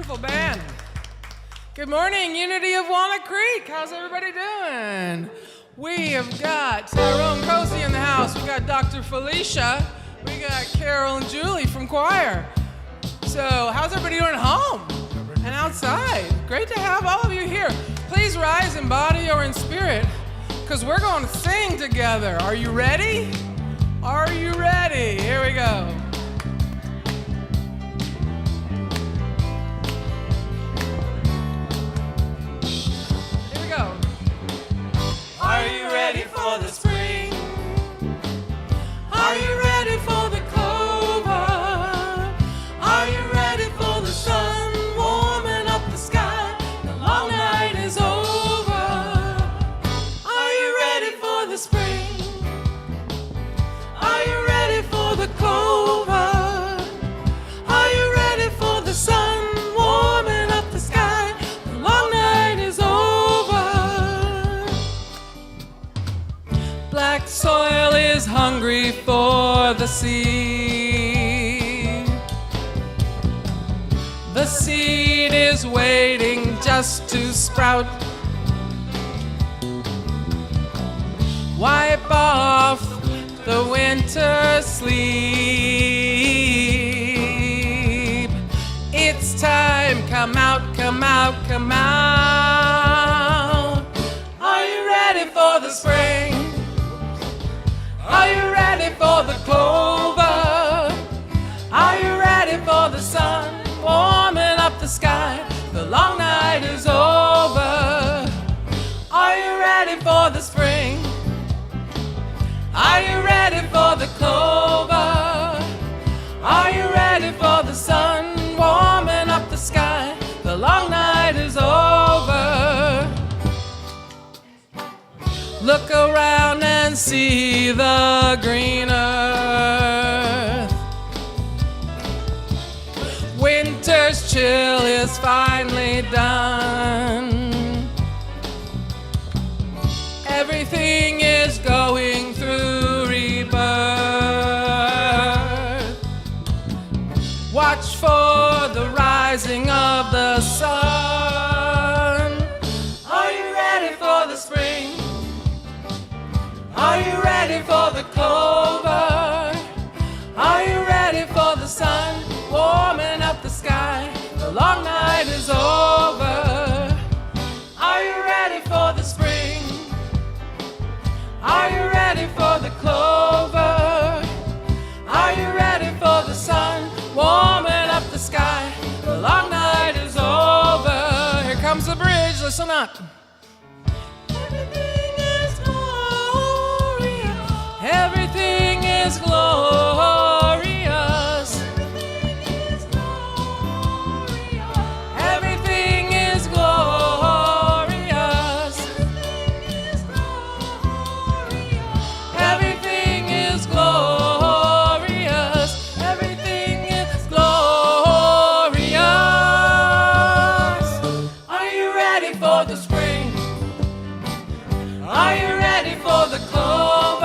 beautiful band. Good morning, Unity of Walnut Creek. How's everybody doing? We have got Tyrone Cosey in the house. We got Dr. Felicia. We got Carol and Julie from choir. So how's everybody doing at home and outside? Great to have all of you here. Please rise in body or in spirit, because we're going to sing together. Are you ready? Are you ready? Here we go. Here we go. Are you ready for the spring? Are you ready for the clover? Are you ready for the sun warming up the sky? The long night is over. Are you ready for the spring? Are you ready for the clover? Are you ready for the sun warming up the sky? The long night is over. Black soil is hungry for the seed. The seed is waiting just to sprout. Wipe off the winter sleep. It's time, come out, come out, come out. Are you ready for the spring? Are you ready for the clover? Are you ready for the sun warming up the sky? The long night is over. Are you ready for the spring? Are you ready for the clover? Are you ready for the sun warming up the sky? The long night is over. Look around and see the green earth. Winter's chill is finally done. Everything is going through rebirth. Watch for the rising of the sun. Are you ready for the spring? Are you ready for the clover? Are you ready for the sun warming up the sky? The long night is over. Are you ready for the spring? Are you ready for the clover? Are you ready for the sun warming up the sky? The long night is over. Here comes the bridge, listen up. Everything is glorious. Everything is glorious. Everything is glorious. Everything is glorious. Everything is glorious. Are you ready for the spring? Are you ready for the clover?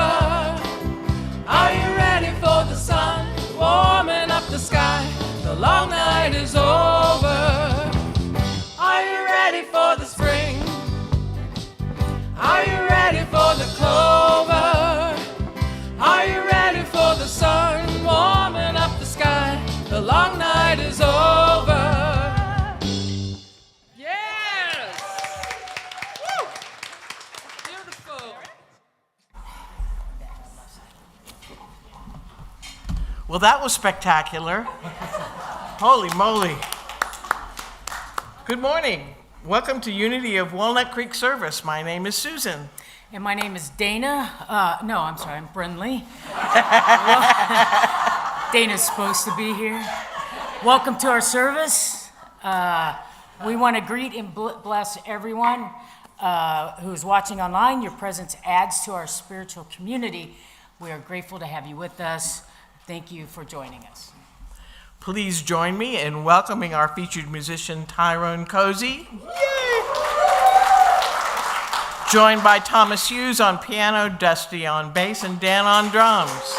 Are you ready for the sun warming up the sky? The long night is over. Are you ready for the spring? Are you ready for the clover? Are you ready for the sun warming up the sky? The long night is over. Yes! Woo! Beautiful. Well, that was spectacular. Holy moly. Good morning. Welcome to Unity of Walnut Creek service. My name is Susan. And my name is Dana. No, I'm sorry, I'm Brinley. Dana's supposed to be here. Welcome to our service. We want to greet and bless everyone who's watching online. Your presence adds to our spiritual community. We are grateful to have you with us. Thank you for joining us. Please join me in welcoming our featured musician, Tyrone Cosey. Yay! Joined by Thomas Hughes on piano, Dusty on bass, and Dan on drums.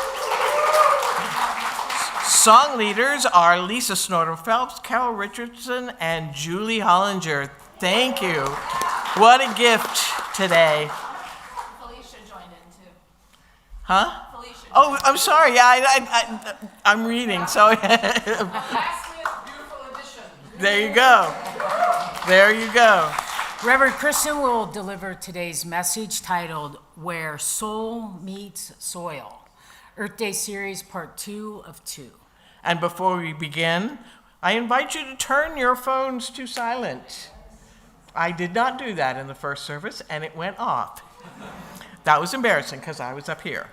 Song leaders are Lisa Snorter-Phelps, Carol Richardson, and Julie Hollinger. Thank you. What a gift today. Felicia joined in too. Huh? Felicia. Oh, I'm sorry. Yeah, I'm reading. So Lastly, it's a beautiful addition. there you go. There you go. Reverend Kristen will deliver today's message titled Where Soul Meets Soil, Earth Day Series Part 2 of 2. And before we begin, I invite you to turn your phones to silent. I did not do that in the first service, and it went off. That was embarrassing because I was up here.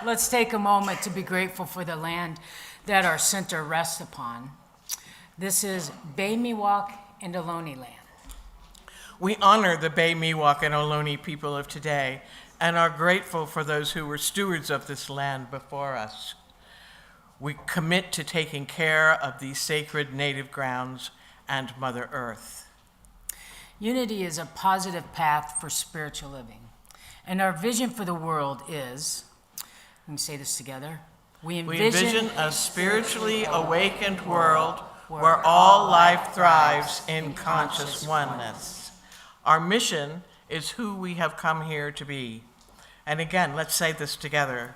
Let's take a moment to be grateful for the land that our center rests upon. This is Bay Miwok and Ohlone land. We honor the Bay Miwok and Ohlone people of today and are grateful for those who were stewards of this land before us. We commit to taking care of these sacred native grounds and Mother Earth. Unity is a positive path for spiritual living, and our vision for the world is, we can say this together, we envision a spiritually awakened world where all life thrives in conscious oneness. Our mission is who we have come here to be. And again, let's say this together.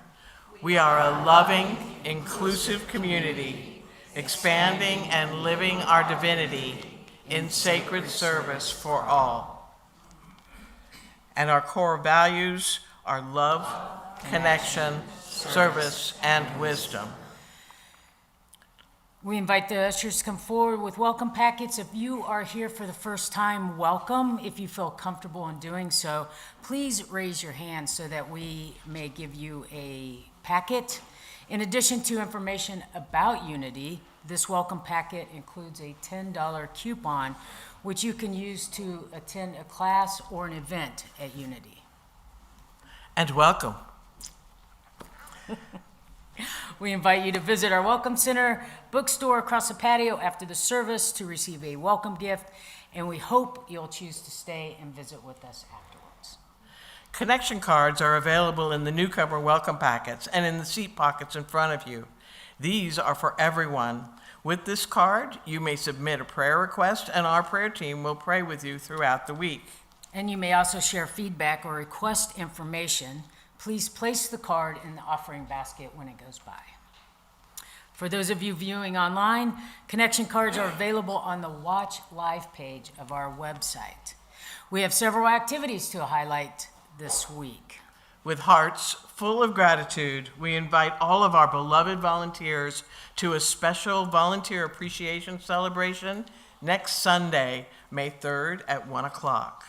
We are a loving, inclusive community, expanding and living our divinity in sacred service for all. And our core values are love, connection, service, and wisdom. We invite the ushers to come forward with welcome packets. If you are here for the first time, welcome. If you feel comfortable in doing so, please raise your hand so that we may give you a packet. In addition to information about Unity, this welcome packet includes a $10 coupon, which you can use to attend a class or an event at Unity. And welcome. We invite you to visit our Welcome Center bookstore across the patio after the service to receive a welcome gift, and we hope you'll choose to stay and visit with us afterwards. Connection cards are available in the newcomer welcome packets and in the seat pockets in front of you. These are for everyone. With this card, you may submit a prayer request, and our prayer team will pray with you throughout the week. And you may also share feedback or request information. Please place the card in the offering basket when it goes by. For those of you viewing online, connection cards are available on the Watch Live page of our website. We have several activities to highlight this week. With hearts full of gratitude, we invite all of our beloved volunteers to a special volunteer appreciation celebration next Sunday, May 3rd at 1 o'clock.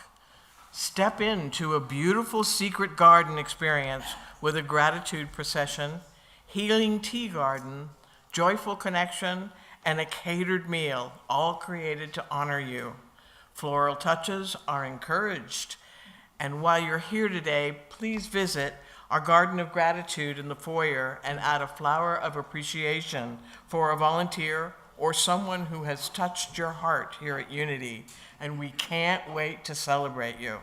Step into a beautiful secret garden experience with a gratitude procession, healing tea garden, joyful connection, and a catered meal, all created to honor you. Floral touches are encouraged. And while you're here today, please visit our Garden of Gratitude in the foyer and add a flower of appreciation for a volunteer or someone who has touched your heart here at Unity. And we can't wait to celebrate you.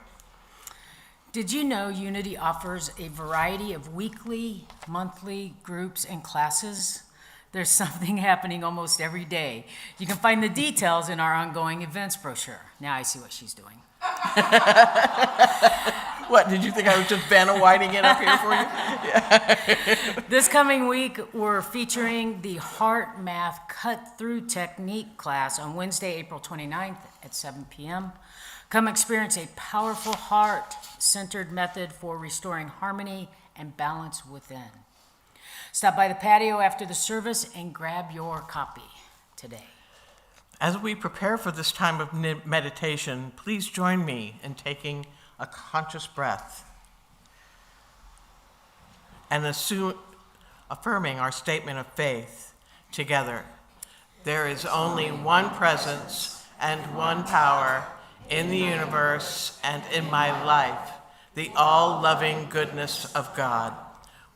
Did you know Unity offers a variety of weekly, monthly groups and classes? There's something happening almost every day. You can find the details in our ongoing events brochure. Now I see what she's doing. What, did you think I was just Vanna Whiting it up here for you? This coming week, we're featuring the Heart Math Cut-Through Technique class on Wednesday, April 29th at 7 p.m. Come experience a powerful heart-centered method for restoring harmony and balance within. Stop by the patio after the service and grab your copy today. As we prepare for this time of meditation, please join me in taking a conscious breath and affirming our statement of faith together. There is only one presence and one power in the universe and in my life, the all-loving goodness of God.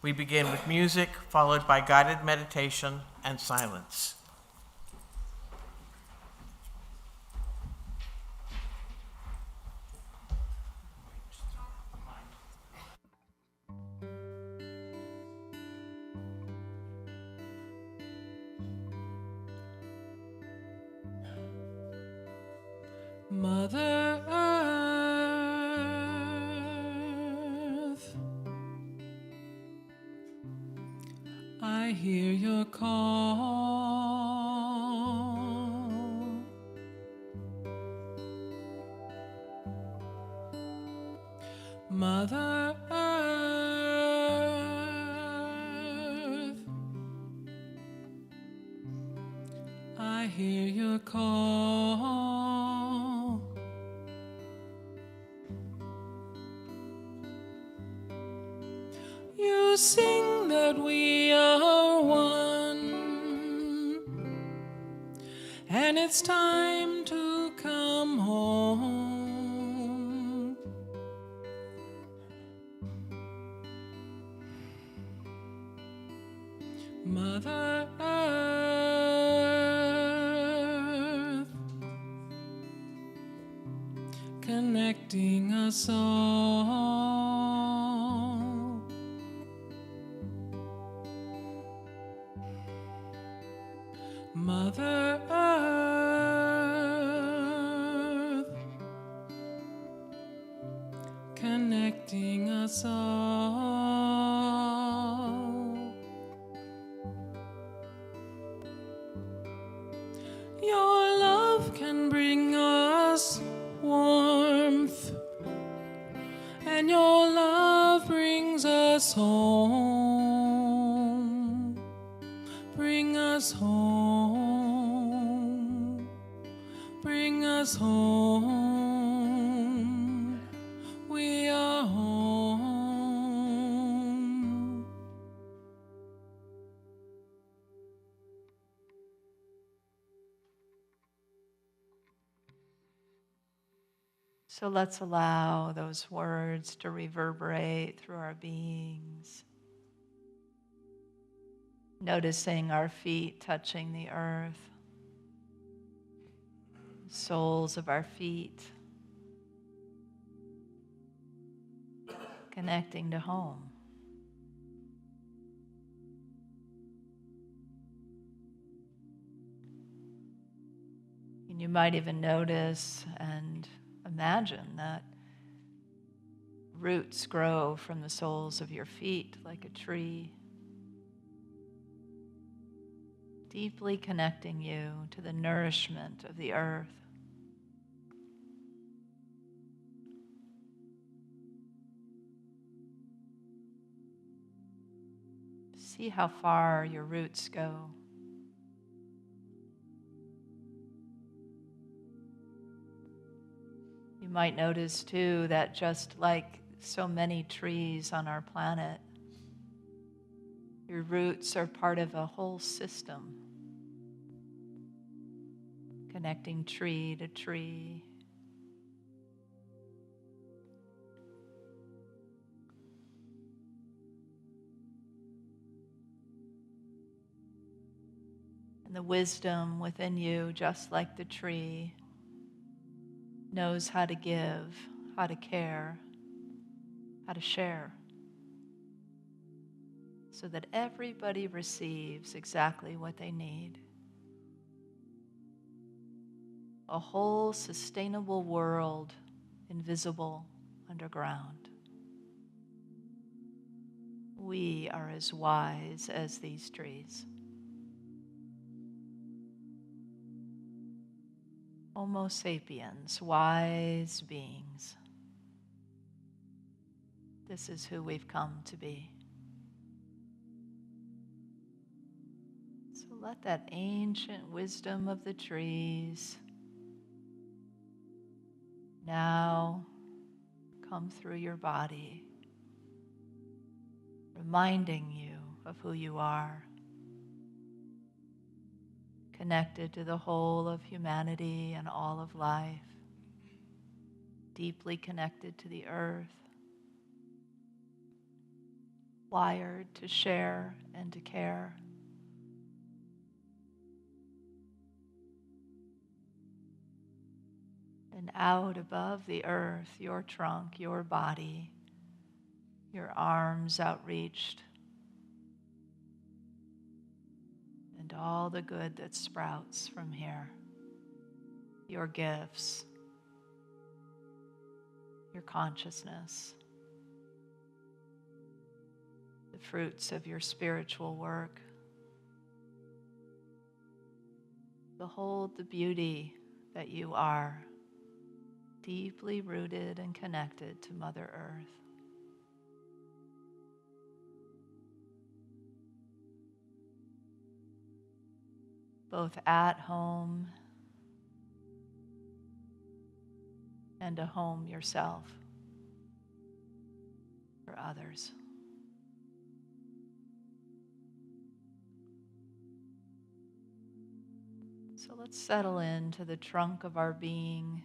We begin with music, followed by guided meditation and silence. Mother Earth, I hear your call. Mother Earth, I hear your call. You sing that we are one, and it's time to come home. Mother Earth, connecting us all. Mother Earth, connecting us all. Your love can bring us warmth, and your love brings us home. Bring us home. Bring us home. We are home. So let's allow those words to reverberate through our beings. Noticing our feet touching the earth, soles of our feet connecting to home. And you might even notice and imagine that roots grow from the soles of your feet like a tree, deeply connecting you to the nourishment of the earth. See how far your roots go. You might notice too that just like so many trees on our planet, your roots are part of a whole system, connecting tree to tree. And the wisdom within you, just like the tree, knows how to give, how to care, how to share, so that everybody receives exactly what they need. A whole sustainable world, invisible underground. We are as wise as these trees. Homo sapiens, wise beings. This is who we've come to be. So let that ancient wisdom of the trees now come through your body, reminding you of who you are, connected to the whole of humanity and all of life, deeply connected to the earth, wired to share and to care. And out above the earth, your trunk, your body, your arms outreached, and all the good that sprouts from here, your gifts, your consciousness, the fruits of your spiritual work. Behold the beauty that you are, deeply rooted and connected to Mother Earth. Both at home and a home yourself for others. So let's settle into the trunk of our being,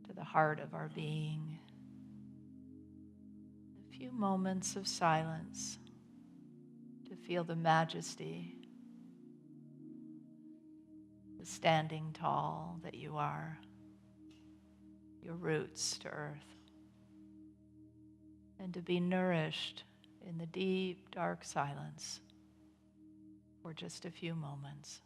to the heart of our being. A few moments of silence to feel the majesty, the standing tall that you are, your roots to earth, and to be nourished in the deep, dark silence for just a few moments.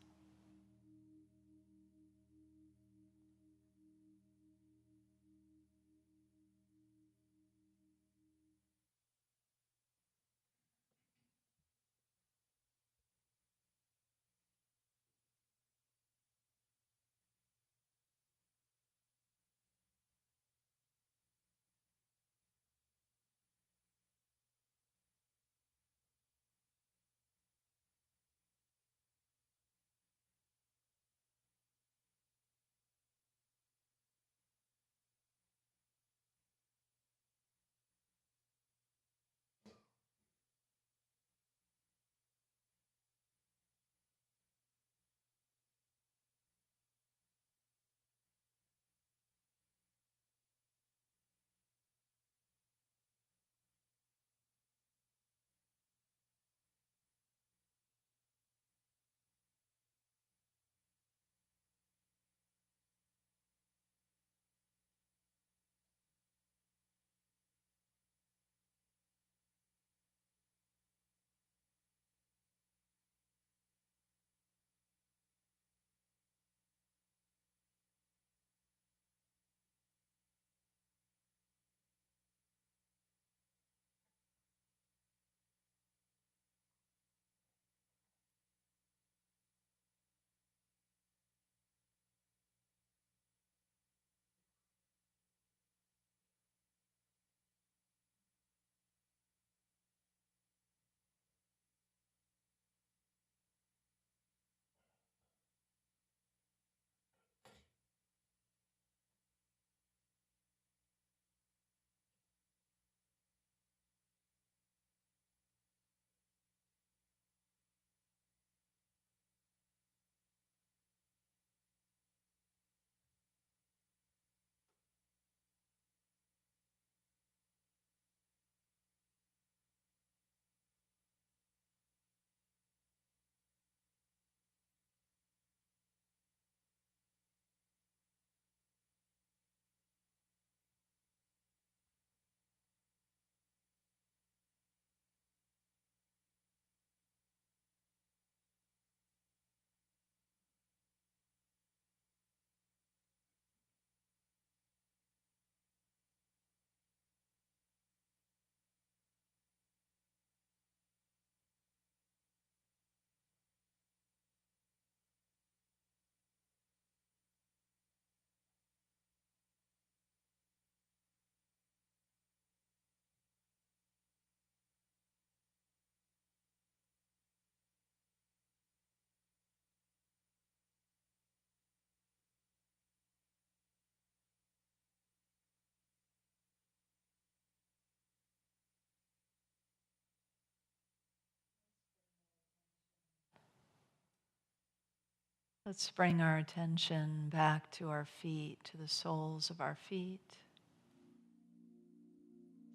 Let's bring our attention back to our feet, to the soles of our feet.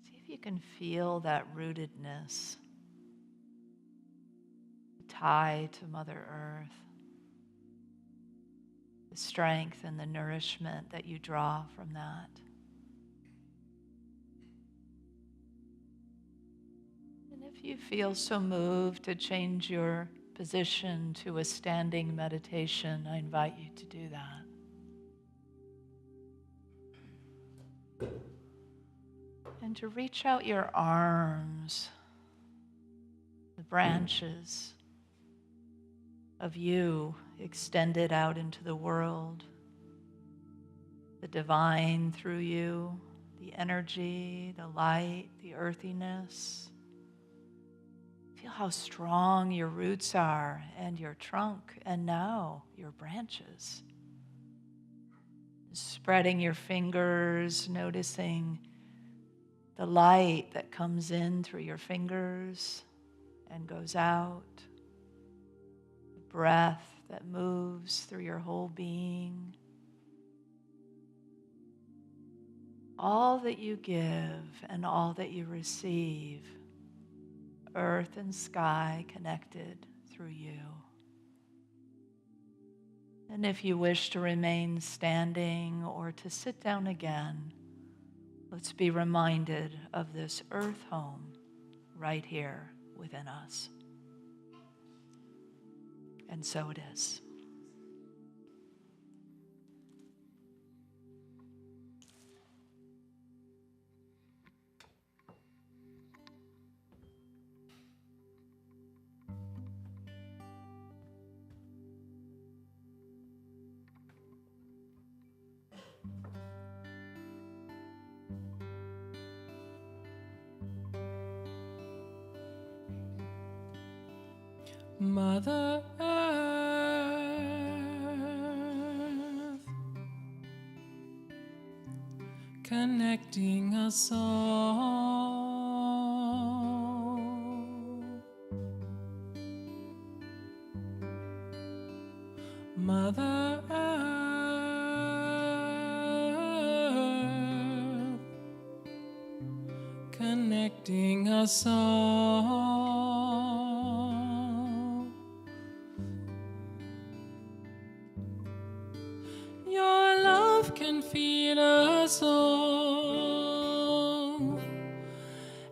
See if you can feel that rootedness, the tie to Mother Earth, the strength and the nourishment that you draw from that. And if you feel so moved to change your position to a standing meditation, I invite you to do that. And to reach out your arms, the branches of you extended out into the world, the divine through you, the energy, the light, the earthiness. Feel how strong your roots are and your trunk, and now your branches. Spreading your fingers, noticing the light that comes in through your fingers and goes out. The breath that moves through your whole being. All that you give and all that you receive, earth and sky connected through you. And if you wish to remain standing or to sit down again, let's be reminded of this earth home right here within us. And so it is. Mother Earth, connecting us all. Mother Earth, connecting us all. Your love can feed us all,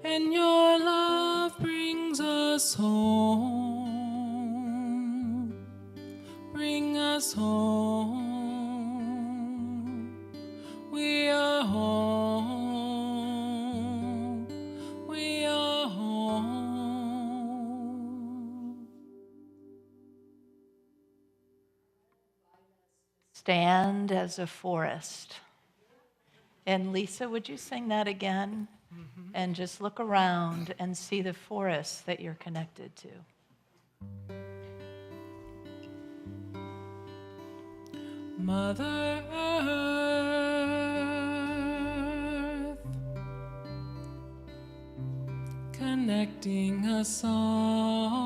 and your love brings us home. Bring us home. We are home. We are home. Stand as a forest. And Lisa, would you sing that again? Mm-hmm. And just look around and see the forest that you're connected to. Mother Earth, connecting us all.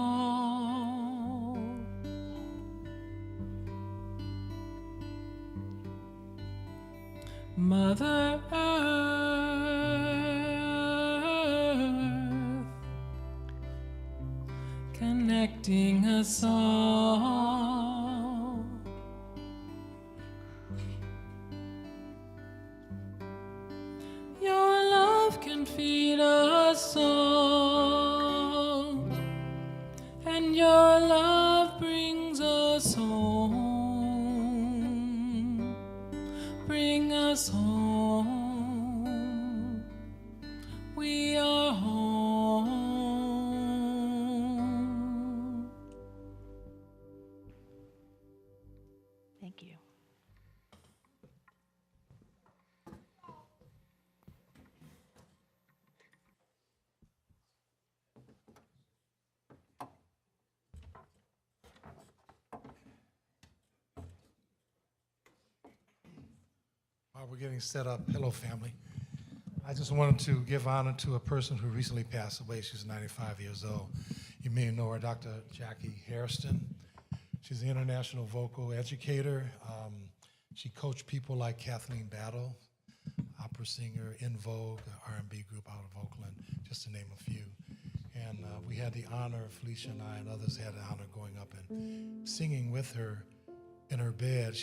Mother Earth, connecting us all. Your love can feed us all, and your love brings us home. Bring us home. We are home. Thank you. While we're getting set up, hello family. I just wanted to give honor to a person who recently passed away. She's 95 years old. You may know her, Dr. Jackie Hairston. She's an international vocal educator. She coached people like Kathleen Battle, opera singer, In Vogue, R&B group out of Oakland, just to name a few. And we had the honor, Felicia and I and others had the honor going up and singing with her in her bed.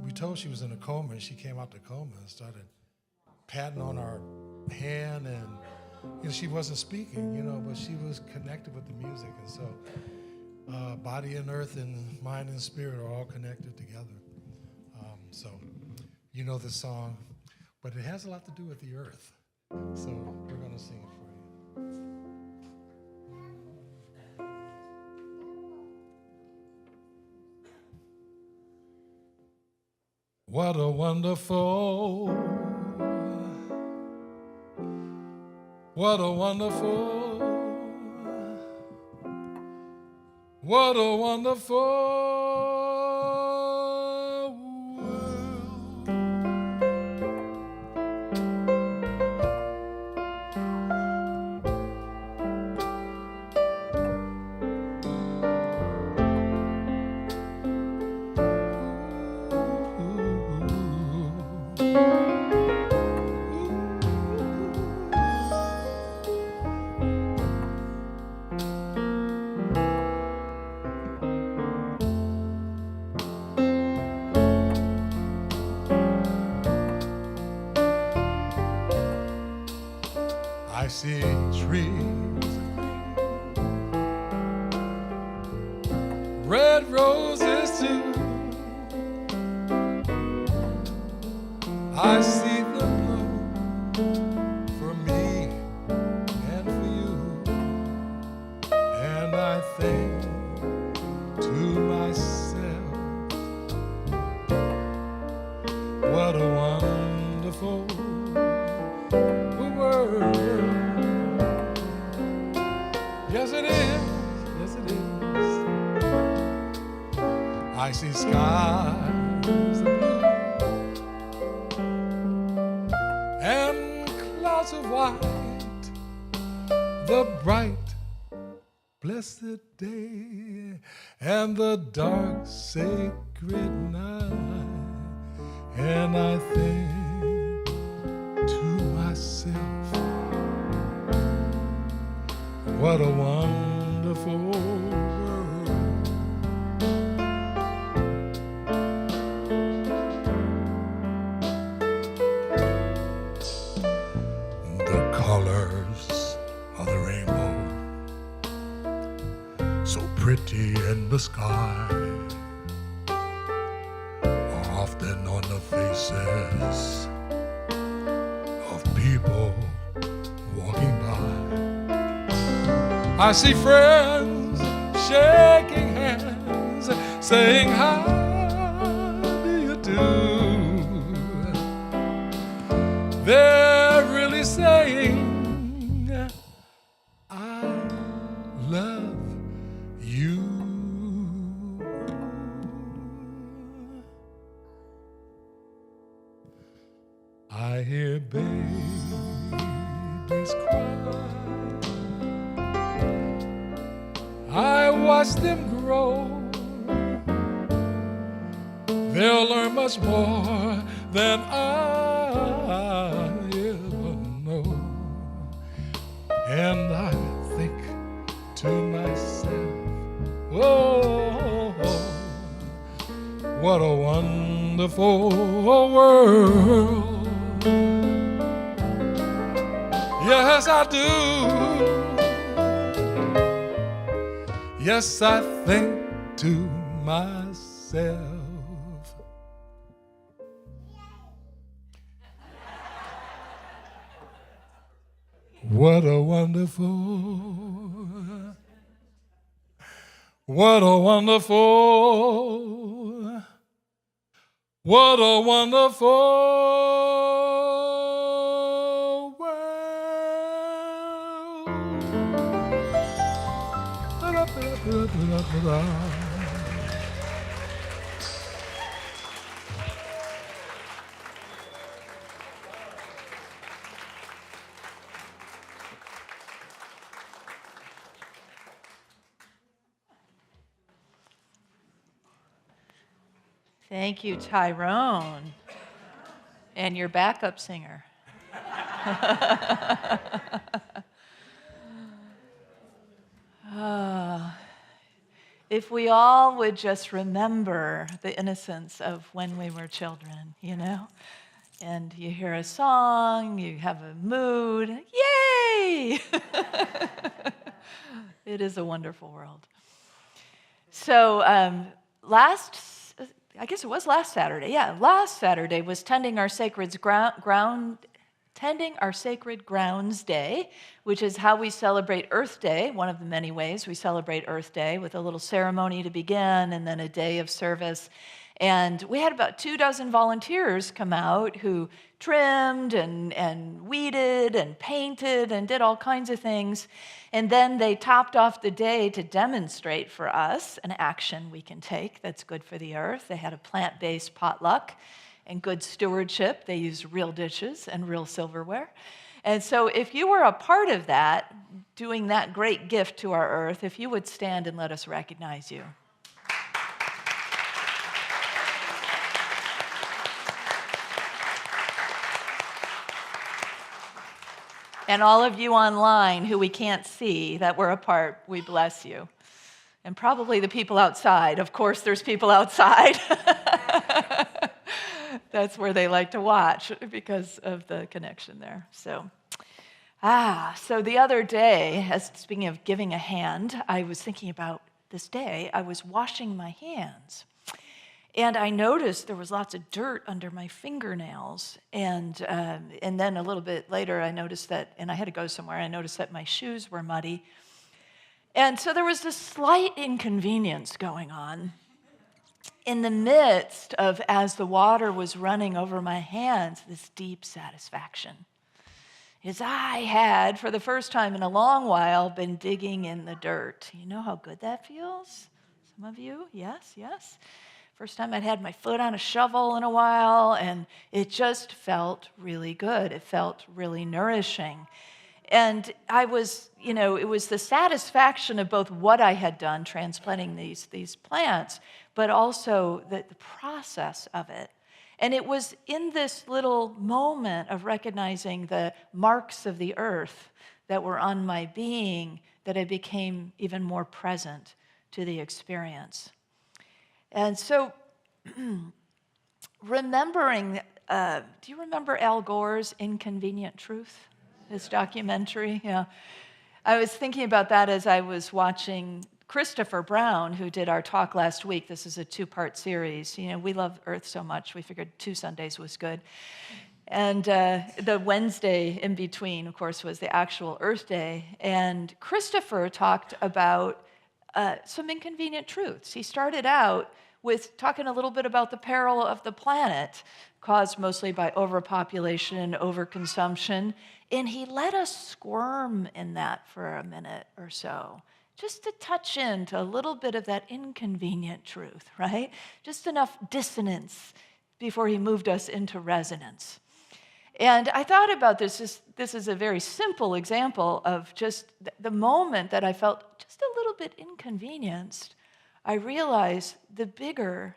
We told she was in a coma, and she came out the coma and started patting on our hand, and she wasn't speaking, but she was connected with the music. And so body and earth and mind and spirit are all connected together. So you know this song, but it has a lot to do with the earth. So we're going to sing it for you. What a wonderful, what a wonderful, what a wonderful world. I see trees of green, red roses too. I see them bloom for me and for you, and I think to myself, what a wonderful world. Yes, it is. Yes, it is. I see skies of blue and clouds of white, the bright, blessed day and the dark, sacred night. And I think to myself, what a wonderful world. The colors of the rainbow, so pretty in the sky, are often on the faces of people walking by. I see friends shaking hands, saying, how do you do? They're really saying, I love you. I hear babies cry, I watch them grow. They'll learn much more than I ever know. And I think to myself, oh, what a wonderful world. Yes, I do. Yes, I think to myself, what a wonderful, what a wonderful, what a wonderful world. Thank you, Tyrone, and your backup singer. If we all would just remember the innocence of when we were children, you know? And you hear a song, you have a mood, yay! It is a wonderful world. So last Saturday was tending our sacred ground tending our sacred grounds day, which is how we celebrate Earth Day, one of the many ways we celebrate Earth Day, with a little ceremony to begin and then a day of service. And we had about 24 volunteers come out who trimmed and weeded and painted and did all kinds of things. And then they topped off the day to demonstrate for us an action we can take that's good for the earth. They had a plant-based potluck and good stewardship. They used real dishes and real silverware. And so if you were a part of that, doing that great gift to our earth, if you would stand and let us recognize you. And all of you online who we can't see that were a part, we bless you. And probably the people outside. Of course, there's people outside. That's where they like to watch because of the connection there. So the other day, speaking of giving a hand, I was thinking about this day. I was washing my hands. And I noticed there was lots of dirt under my fingernails. And then a little bit later, I noticed that, and I had to go somewhere, I noticed that my shoes were muddy. And so there was this slight inconvenience going on in the midst of, as the water was running over my hands, this deep satisfaction. As I had, for the first time in a long while, been digging in the dirt. You know how good that feels? Some of you? Yes. First time I'd had my foot on a shovel in a while, and it just felt really good. It felt really nourishing. And I was, it was the satisfaction of both what I had done, transplanting these plants, but also the process of it. And it was in this little moment of recognizing the marks of the earth that were on my being that I became even more present to the experience. And so, remembering, do you remember Al Gore's Inconvenient Truth, his documentary? Yeah. I was thinking about that as I was watching Christopher Brown, who did our talk last week. This is a 2-part series. We love Earth so much, we figured 2 Sundays was good. And the Wednesday in between, of course, was the actual Earth Day. And Christopher talked about some inconvenient truths. He started out with talking a little bit about the peril of the planet, caused mostly by overpopulation and overconsumption. And he let us squirm in that for a minute or so, just to touch into a little bit of that inconvenient truth, right? Just enough dissonance before he moved us into resonance. And I thought about this is a very simple example of just the moment that I felt just a little bit inconvenienced. I realized the bigger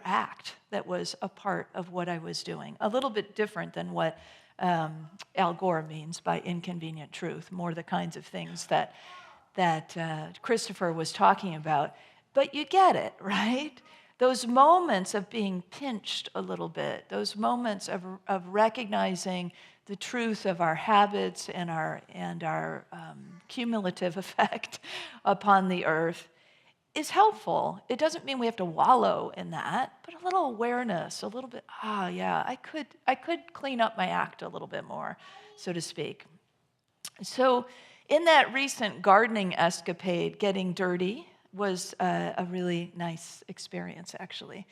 act that was a part of what I was doing, a little bit different than what Al Gore means by inconvenient truth, more the kinds of things that Christopher was talking about. But you get it, right? Those moments of being pinched a little bit, those moments of recognizing the truth of our habits and our cumulative effect upon the earth is helpful. It doesn't mean we have to wallow in that, but a little awareness, a little bit, I could clean up my act a little bit more, so to speak. So in that recent gardening escapade, getting dirty was a really nice experience, actually.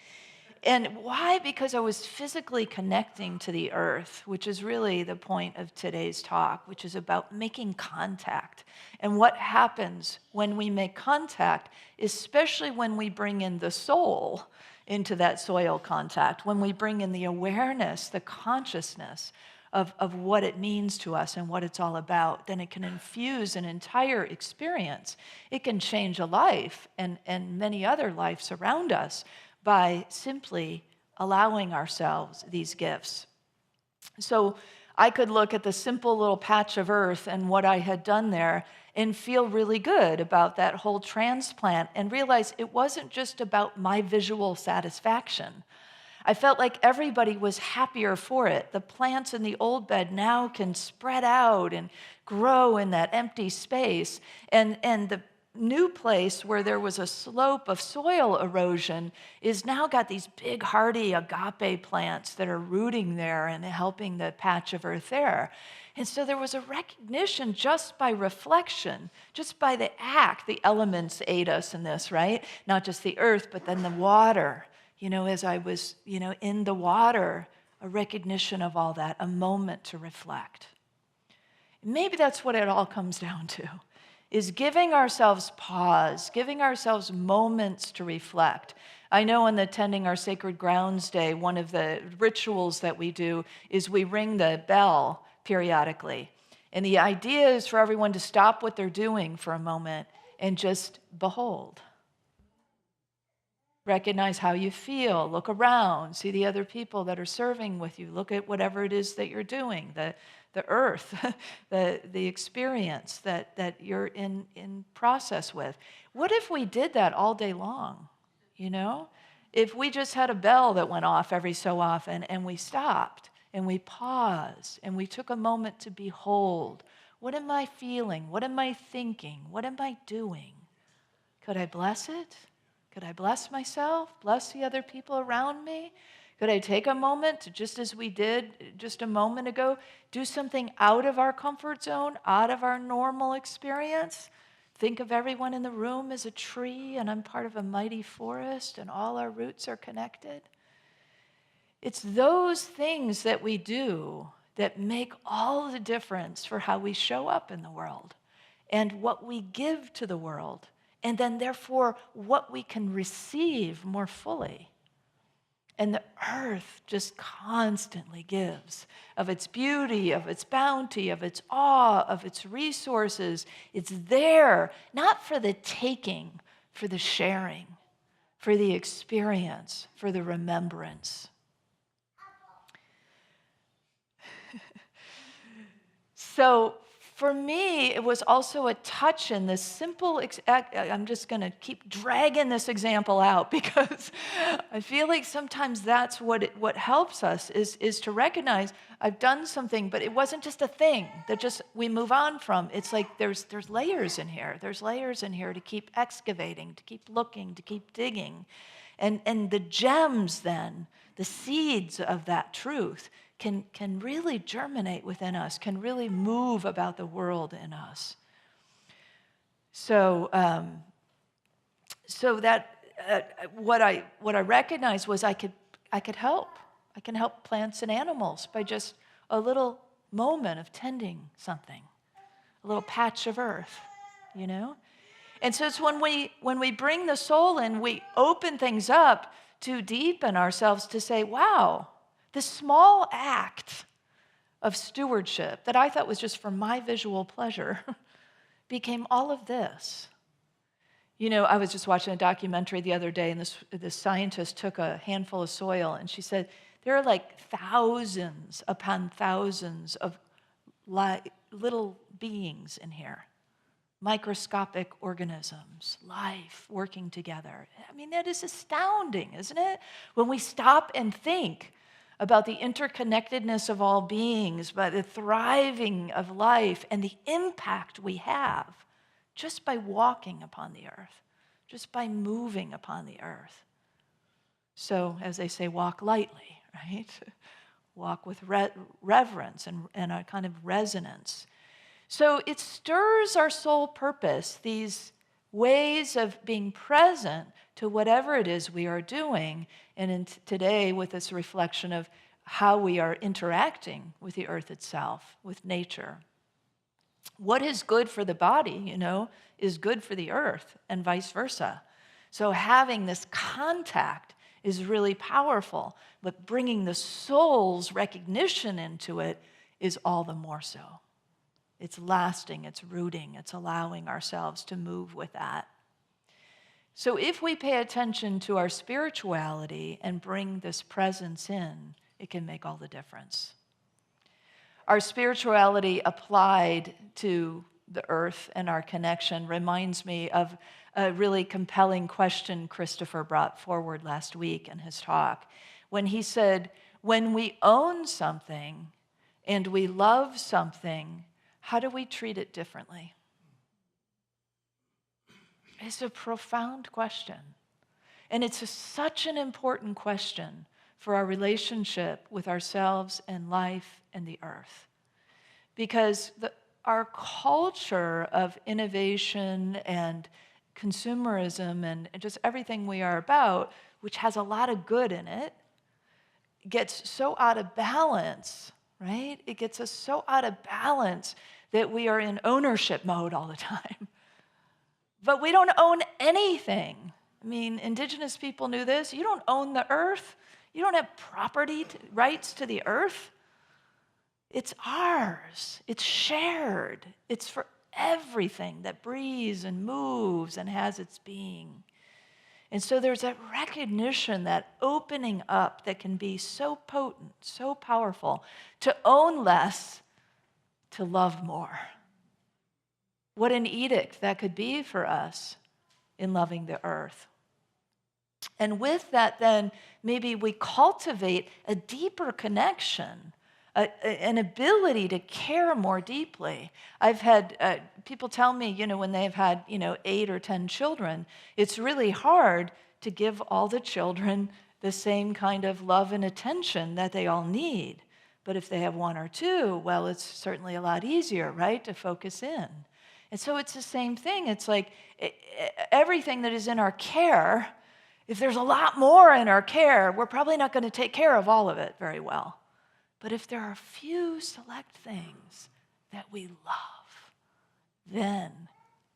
And why? Because I was physically connecting to the earth, which is really the point of today's talk, which is about making contact. And what happens when we make contact, especially when we bring in the soul into that soil contact, when we bring in the awareness, the consciousness of what it means to us and what it's all about, then it can infuse an entire experience. It can change a life and many other lives around us by simply allowing ourselves these gifts. So I could look at the simple little patch of earth and what I had done there and feel really good about that whole transplant and realize it wasn't just about my visual satisfaction. I felt like everybody was happier for it. The plants in the old bed now can spread out and grow in that empty space. And new place where there was a slope of soil erosion is now got these big hardy agape plants that are rooting there and helping the patch of earth there. And so there was a recognition just by reflection, just by the act. The elements aid us in this, right? Not just the earth, but then the water. As I was, in the water, a recognition of all that, a moment to reflect. Maybe that's what it all comes down to, is giving ourselves pause, giving ourselves moments to reflect. I know in attending our Sacred Grounds Day, one of the rituals that we do is we ring the bell periodically. And the idea is for everyone to stop what they're doing for a moment and just behold. Recognize how you feel. Look around. See the other people that are serving with you. Look at whatever it is that you're doing, the earth, the experience that you're in process with. What if we did that all day long, If we just had a bell that went off every so often and we stopped and we paused and we took a moment to behold. What am I feeling? What am I thinking? What am I doing? Could I bless it? Could I bless myself? Bless the other people around me? Could I take a moment to, just as we did just a moment ago, do something out of our comfort zone, out of our normal experience? Think of everyone in the room as a tree, and I'm part of a mighty forest, and all our roots are connected. It's those things that we do that make all the difference for how we show up in the world and what we give to the world, and then therefore what we can receive more fully. And the earth just constantly gives of its beauty, of its bounty, of its awe, of its resources. It's there, not for the taking, for the sharing, for the experience, for the remembrance. So for me, it was also a touch in this simple, I'm just going to keep dragging this example out because I feel like sometimes that's what helps us is to recognize I've done something, but it wasn't just a thing that just we move on from. It's like there's layers in here. There's layers in here to keep excavating, to keep looking, to keep digging. And the gems then, the seeds of that truth, can really germinate within us, can really move about the world in us. So that what I recognized was I could help. I can help plants and animals by just a little moment of tending something, a little patch of earth, And so it's when we bring the soul in, we open things up to deepen ourselves to say, wow, this small act of stewardship that I thought was just for my visual pleasure became all of this. I was just watching a documentary the other day, and this scientist took a handful of soil, and she said, there are like thousands upon thousands of little beings in here. Microscopic organisms, life working together. I mean, that is astounding, isn't it? When we stop and think about the interconnectedness of all beings, by the thriving of life, and the impact we have just by walking upon the earth, just by moving upon the earth. So, as they say, walk lightly, right? Walk with reverence and a kind of resonance. So it stirs our soul purpose, these ways of being present to whatever it is we are doing. And today, with this reflection of how we are interacting with the earth itself, with nature. What is good for the body, is good for the earth, and vice versa. So having this contact is really powerful, but bringing the soul's recognition into it is all the more so. It's lasting, it's rooting, it's allowing ourselves to move with that. So if we pay attention to our spirituality and bring this presence in, it can make all the difference. Our spirituality applied to the earth and our connection reminds me of a really compelling question Christopher brought forward last week in his talk, when he said, when we own something and we love something, how do we treat it differently? is a profound question. And it's such an important question for our relationship with ourselves and life and the earth. Because our culture of innovation and consumerism and just everything we are about, which has a lot of good in it, gets so out of balance, right? It gets us so out of balance that we are in ownership mode all the time. But we don't own anything. I mean, indigenous people knew this. You don't own the earth. You don't have rights to the earth. It's ours. It's shared. It's for everything that breathes and moves and has its being. And so there's that recognition, that opening up that can be so potent, so powerful, to own less, to love more. What an edict that could be for us in loving the earth. And with that, then, maybe we cultivate a deeper connection, an ability to care more deeply. I've had people tell me, when they've had, 8 or 10 children, it's really hard to give all the children the same kind of love and attention that they all need. But if they have 1 or 2, well, it's certainly a lot easier, right, to focus in. And so it's the same thing. It's like everything that is in our care, if there's a lot more in our care, we're probably not going to take care of all of it very well. But if there are a few select things that we love, then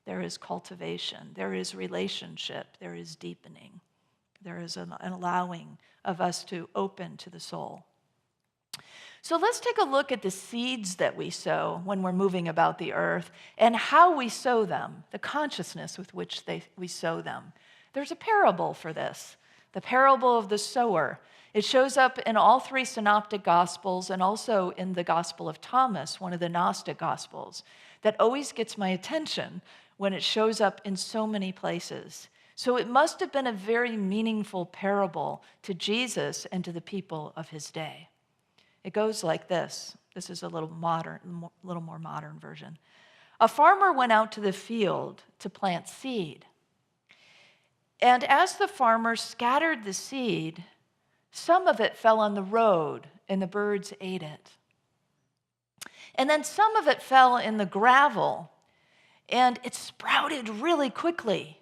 there is cultivation, there is relationship, there is deepening, there is an allowing of us to open to the soul. So let's take a look at the seeds that we sow when we're moving about the earth and how we sow them, the consciousness with which we sow them. There's a parable for this, the parable of the sower. It shows up in all 3 synoptic gospels and also in the Gospel of Thomas, one of the Gnostic gospels, that always gets my attention when it shows up in so many places. So it must have been a very meaningful parable to Jesus and to the people of his day. It goes like this. This is a little more modern version. A farmer went out to the field to plant seed. And as the farmer scattered the seed, some of it fell on the road, and the birds ate it. And then some of it fell in the gravel, and it sprouted really quickly.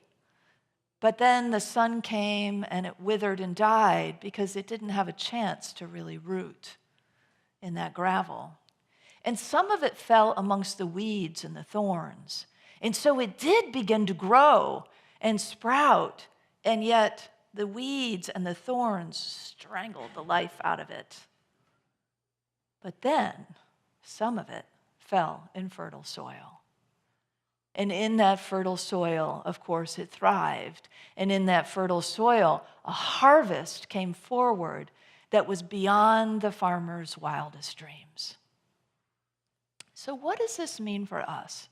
But then the sun came, and it withered and died because it didn't have a chance to really root in that gravel. And some of it fell amongst the weeds and the thorns. And so it did begin to grow and sprout, and yet the weeds and the thorns strangled the life out of it. But then some of it fell in fertile soil. And in that fertile soil, of course, it thrived. And in that fertile soil, a harvest came forward that was beyond the farmer's wildest dreams. So what does this mean for us?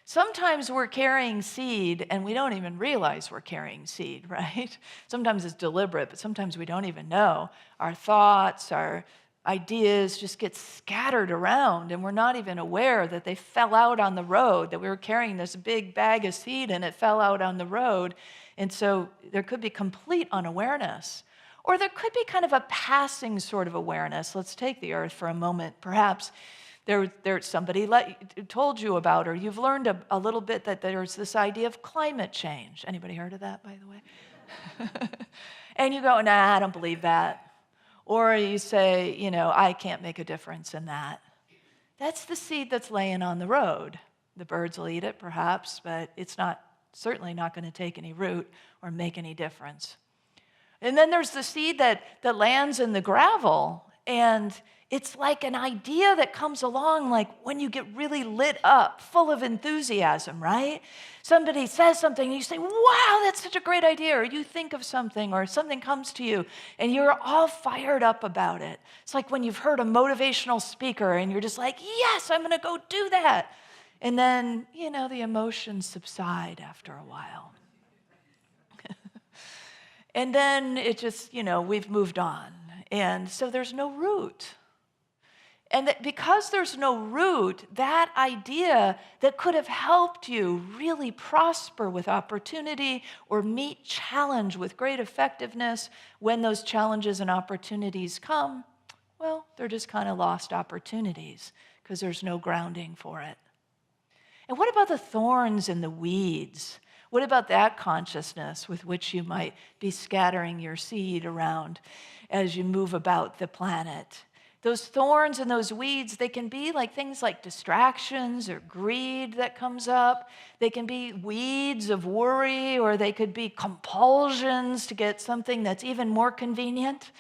Sometimes we're carrying seed and we don't even realize we're carrying seed, right? Sometimes it's deliberate, but sometimes we don't even know. Our thoughts, our ideas just get scattered around and we're not even aware that they fell out on the road, that we were carrying this big bag of seed and it fell out on the road. And so there could be complete unawareness. Or there could be kind of a passing sort of awareness. Let's take the earth for a moment. Perhaps there's somebody told you about, or you've learned a little bit that there's this idea of climate change. Anybody heard of that, by the way? And you go, nah, I don't believe that. Or you say, I can't make a difference in that. That's the seed that's laying on the road. The birds will eat it, perhaps, but it's certainly not going to take any root or make any difference. And then there's the seed that lands in the gravel, and it's like an idea that comes along like when you get really lit up, full of enthusiasm, right? Somebody says something, and you say, wow, that's such a great idea, or you think of something, or something comes to you, and you're all fired up about it. It's like when you've heard a motivational speaker, and you're just like, yes, I'm going to go do that. And then, the emotions subside after a while. And then it just, we've moved on. And so there's no root. And that because there's no root, that idea that could have helped you really prosper with opportunity or meet challenge with great effectiveness when those challenges and opportunities come, well, they're just kind of lost opportunities because there's no grounding for it. And what about the thorns and the weeds? What about that consciousness with which you might be scattering your seed around as you move about the planet? Those thorns and those weeds, they can be like things like distractions or greed that comes up. They can be weeds of worry, or they could be compulsions to get something that's even more convenient.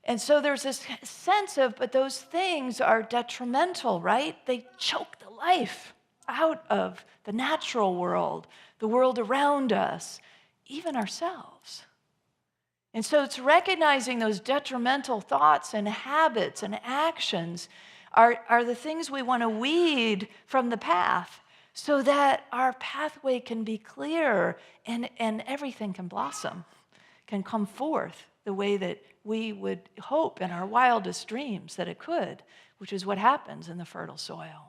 And so there's this sense of, but those things are detrimental, right? They choke the life out of the natural world, the world around us, even ourselves. And so it's recognizing those detrimental thoughts and habits and actions are the things we want to weed from the path so that our pathway can be clear and everything can blossom, can come forth the way that we would hope in our wildest dreams that it could, which is what happens in the fertile soil.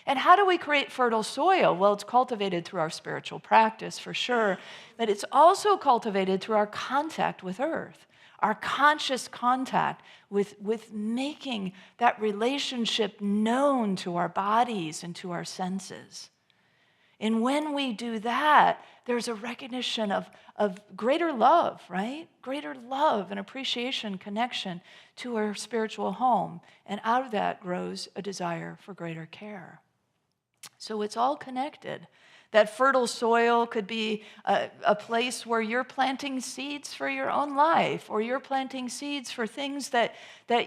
And how do we create fertile soil? Well, it's cultivated through our spiritual practice, for sure, but it's also cultivated through our contact with earth, our conscious contact with making that relationship known to our bodies and to our senses. And when we do that, there's a recognition of greater love, right? Greater love and appreciation, connection to our spiritual home. And out of that grows a desire for greater care. So it's all connected. That fertile soil could be a place where you're planting seeds for your own life, or you're planting seeds for things that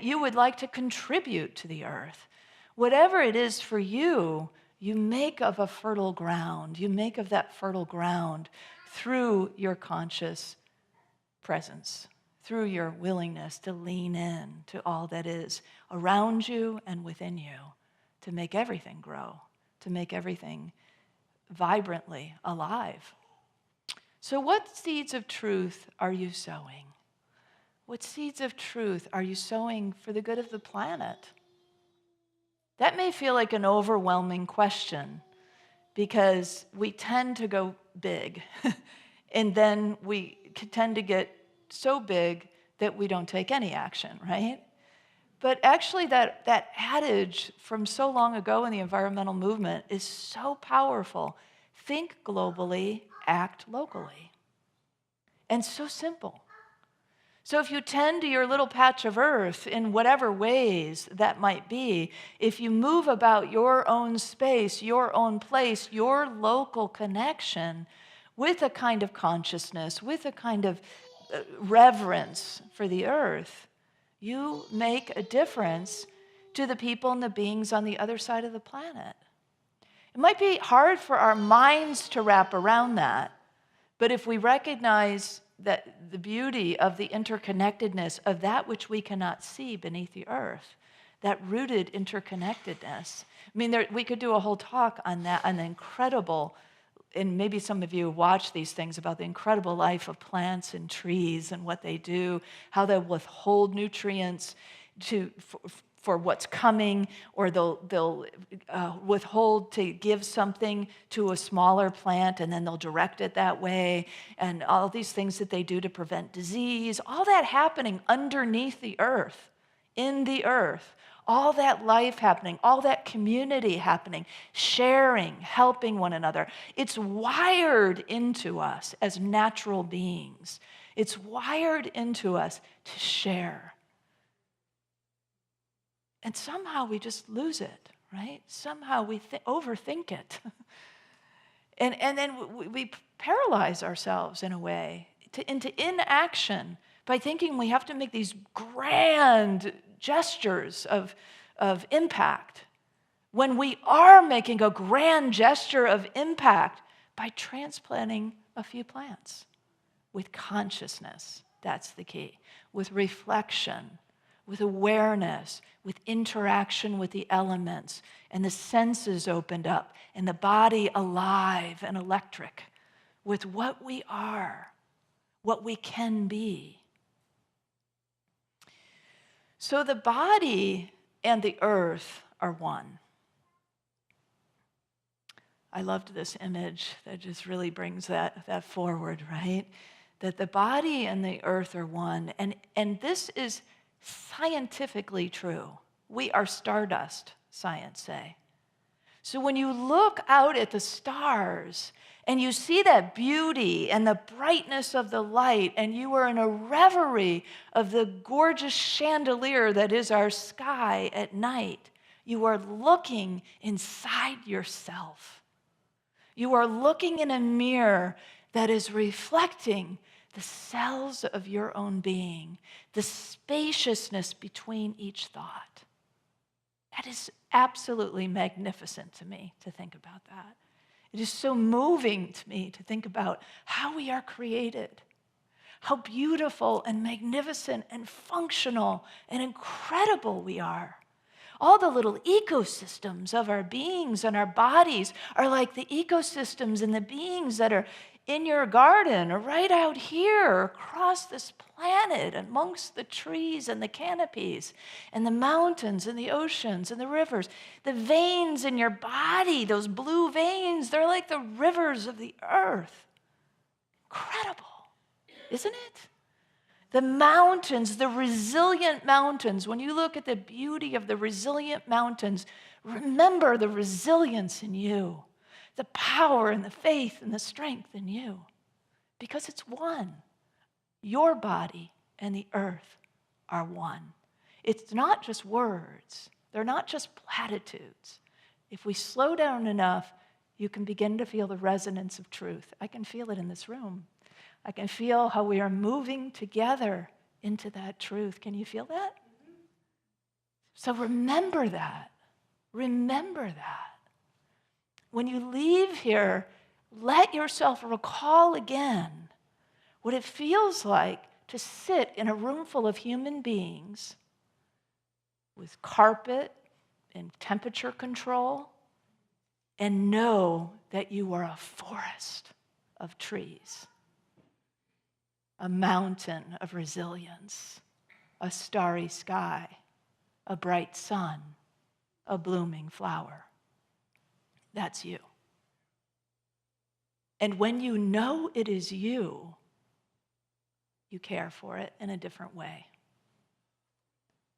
you would like to contribute to the earth. Whatever it is for you, you make of a fertile ground. You make of that fertile ground through your conscious presence, through your willingness to lean in to all that is around you and within you, to make everything grow, to make everything vibrantly alive. So what seeds of truth are you sowing? What seeds of truth are you sowing for the good of the planet? That may feel like an overwhelming question because we tend to go big and then we tend to get so big that we don't take any action, right? But actually that adage from so long ago in the environmental movement is so powerful. Think globally, act locally. And so simple. So if you tend to your little patch of earth in whatever ways that might be, if you move about your own space, your own place, your local connection with a kind of consciousness, with a kind of reverence for the earth, you make a difference to the people and the beings on the other side of the planet. It might be hard for our minds to wrap around that, but if we recognize that the beauty of the interconnectedness of that which we cannot see beneath the earth, that rooted interconnectedness. I mean, we could do a whole talk on that, on the incredible, and maybe some of you watch these things about the incredible life of plants and trees and what they do, how they withhold nutrients for what's coming, or they'll withhold to give something to a smaller plant, and then they'll direct it that way, and all these things that they do to prevent disease, all that happening underneath the earth, in the earth, all that life happening, all that community happening, sharing, helping one another. It's wired into us as natural beings. It's wired into us to share. And somehow we just lose it, right? Somehow we overthink it. and then we paralyze ourselves in a way into inaction by thinking we have to make these grand gestures of impact, when we are making a grand gesture of impact by transplanting a few plants with consciousness. That's the key. With reflection, with awareness, with interaction with the elements, and the senses opened up, and the body alive and electric with what we are, what we can be. So the body and the earth are one. I loved this image that just really brings that forward, right? That the body and the earth are one. And this is scientifically true. We are stardust, science say. So when you look out at the stars and you see that beauty and the brightness of the light, and you are in a reverie of the gorgeous chandelier that is our sky at night, you are looking inside yourself. You are looking in a mirror that is reflecting the cells of your own being, the spaciousness between each thought. That is absolutely magnificent to me to think about that. It is so moving to me to think about how we are created, how beautiful and magnificent and functional and incredible we are. All the little ecosystems of our beings and our bodies are like the ecosystems and the beings that are in your garden or right out here across this planet amongst the trees and the canopies and the mountains and the oceans and the rivers. The veins in your body, those blue veins, they're like the rivers of the earth. Incredible, isn't it? The mountains, the resilient mountains, when you look at the beauty of the resilient mountains, remember the resilience in you, the power and the faith and the strength in you, because it's one. Your body and the earth are one. It's not just words. They're not just platitudes. If we slow down enough, you can begin to feel the resonance of truth. I can feel it in this room. I can feel how we are moving together into that truth. Can you feel that? So remember that. Remember that. When you leave here, let yourself recall again what it feels like to sit in a room full of human beings with carpet and temperature control and know that you are a forest of trees. A mountain of resilience, a starry sky, a bright sun, a blooming flower. That's you. And when you know it is you, you care for it in a different way.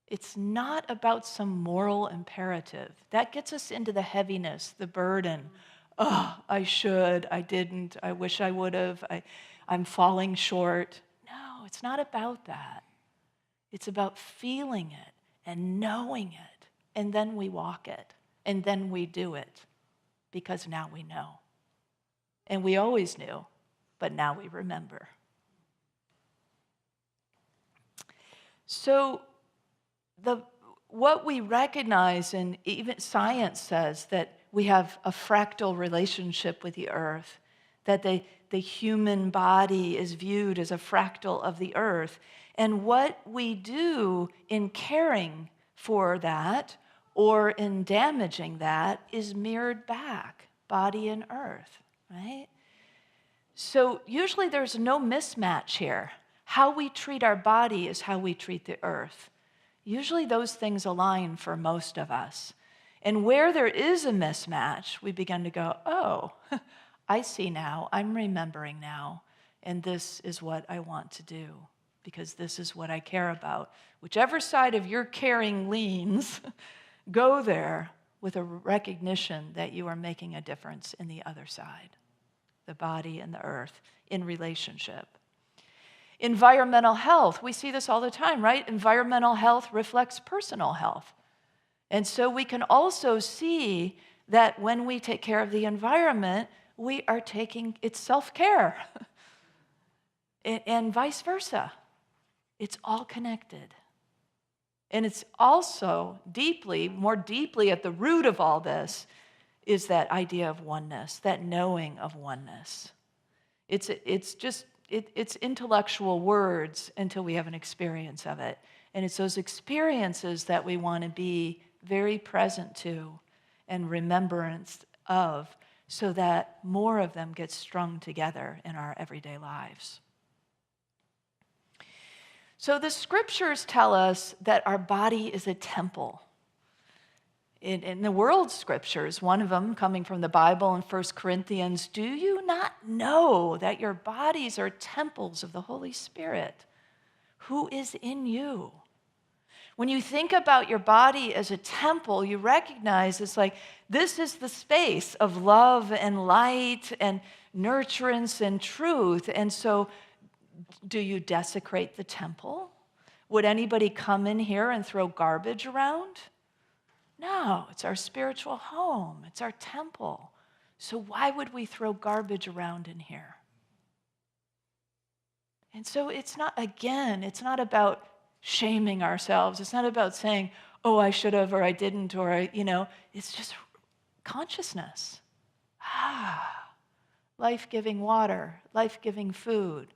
It's not about some moral imperative. That gets us into the heaviness, the burden. Oh, I should, I didn't, I wish I would have, I'm falling short. No, it's not about that. It's about feeling it and knowing it, and then we walk it, and then we do it, because now we know. And we always knew, but now we remember. So what we recognize, and even science says that we have a fractal relationship with the earth, that the human body is viewed as a fractal of the earth. And what we do in caring for that or in damaging that is mirrored back, body and earth, right? So usually there's no mismatch here. How we treat our body is how we treat the earth. Usually those things align for most of us. And where there is a mismatch, we begin to go, oh, I see now, I'm remembering now, and this is what I want to do, because this is what I care about. Whichever side of your caring leans, go there with a recognition that you are making a difference in the other side, the body and the earth, in relationship. Environmental health, we see this all the time, right? Environmental health reflects personal health. And so we can also see that when we take care of the environment, we are taking, it's self-care, and vice versa. It's all connected. And it's also more deeply at the root of all this is that idea of oneness, that knowing of oneness. It's intellectual words until we have an experience of it. And it's those experiences that we want to be very present to and remembrance of, so that more of them get strung together in our everyday lives. So the scriptures tell us that our body is a temple. in the world scriptures, one of them coming from the Bible in 1 Corinthians, do you not know that your bodies are temples of the Holy Spirit who is in you? When you think about your body as a temple, you recognize it's like this is the space of love and light and nurturance and truth. And so, do you desecrate the temple? Would anybody come in here and throw garbage around? No, it's our spiritual home. It's our temple. So why would we throw garbage around in here? And so it's not about shaming ourselves. It's not about saying, oh, I should have or I didn't or, it's just consciousness. Life-giving water, life-giving food,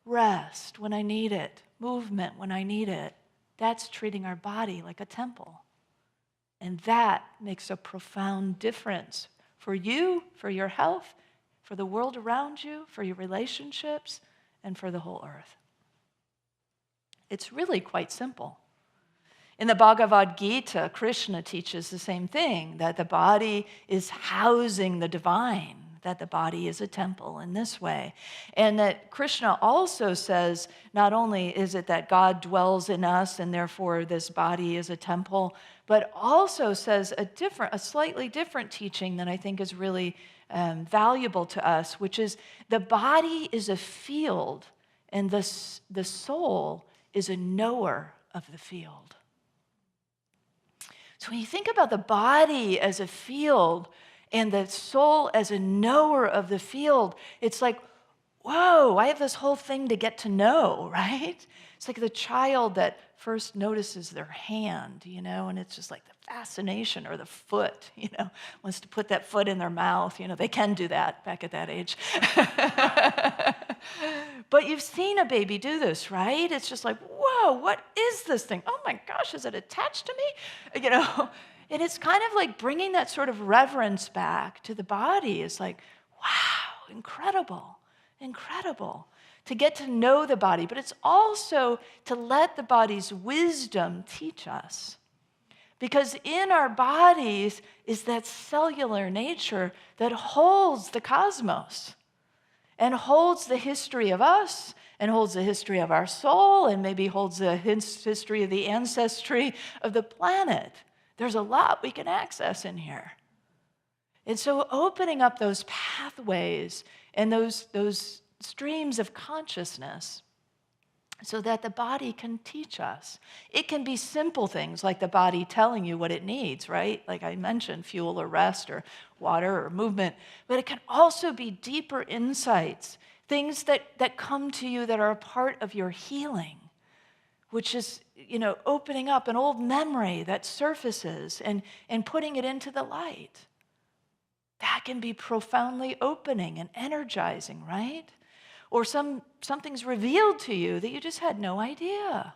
rest when I need it, movement when I need it. That's treating our body like a temple. And that makes a profound difference for you, for your health, for the world around you, for your relationships, and for the whole earth. It's really quite simple. In the Bhagavad Gita, Krishna teaches the same thing, that the body is housing the divine, that the body is a temple in this way. And that Krishna also says, not only is it that God dwells in us and therefore this body is a temple, but also says a slightly different teaching that I think is really valuable to us, which is the body is a field and the soul is a knower of the field. So when you think about the body as a field and the soul as a knower of the field, it's like, whoa, I have this whole thing to get to know, right? It's like the child that first notices their hand, and it's just like the fascination, or the foot, wants to put that foot in their mouth. They can do that back at that age. But you've seen a baby do this, right? It's just like, whoa, what is this thing? Oh my gosh, is it attached to me? And it's kind of like bringing that sort of reverence back to the body. It's like, wow, incredible, incredible. To get to know the body, but it's also to let the body's wisdom teach us. Because in our bodies is that cellular nature that holds the cosmos and holds the history of us and holds the history of our soul and maybe holds the history of the ancestry of the planet. There's a lot we can access in here. And so opening up those pathways and those streams of consciousness so that the body can teach us. It can be simple things like the body telling you what it needs, right? Like I mentioned, fuel or rest or water or movement. But it can also be deeper insights, things that come to you that are a part of your healing, which is, opening up an old memory that surfaces and putting it into the light. That can be profoundly opening and energizing, right? Or something's revealed to you that you just had no idea.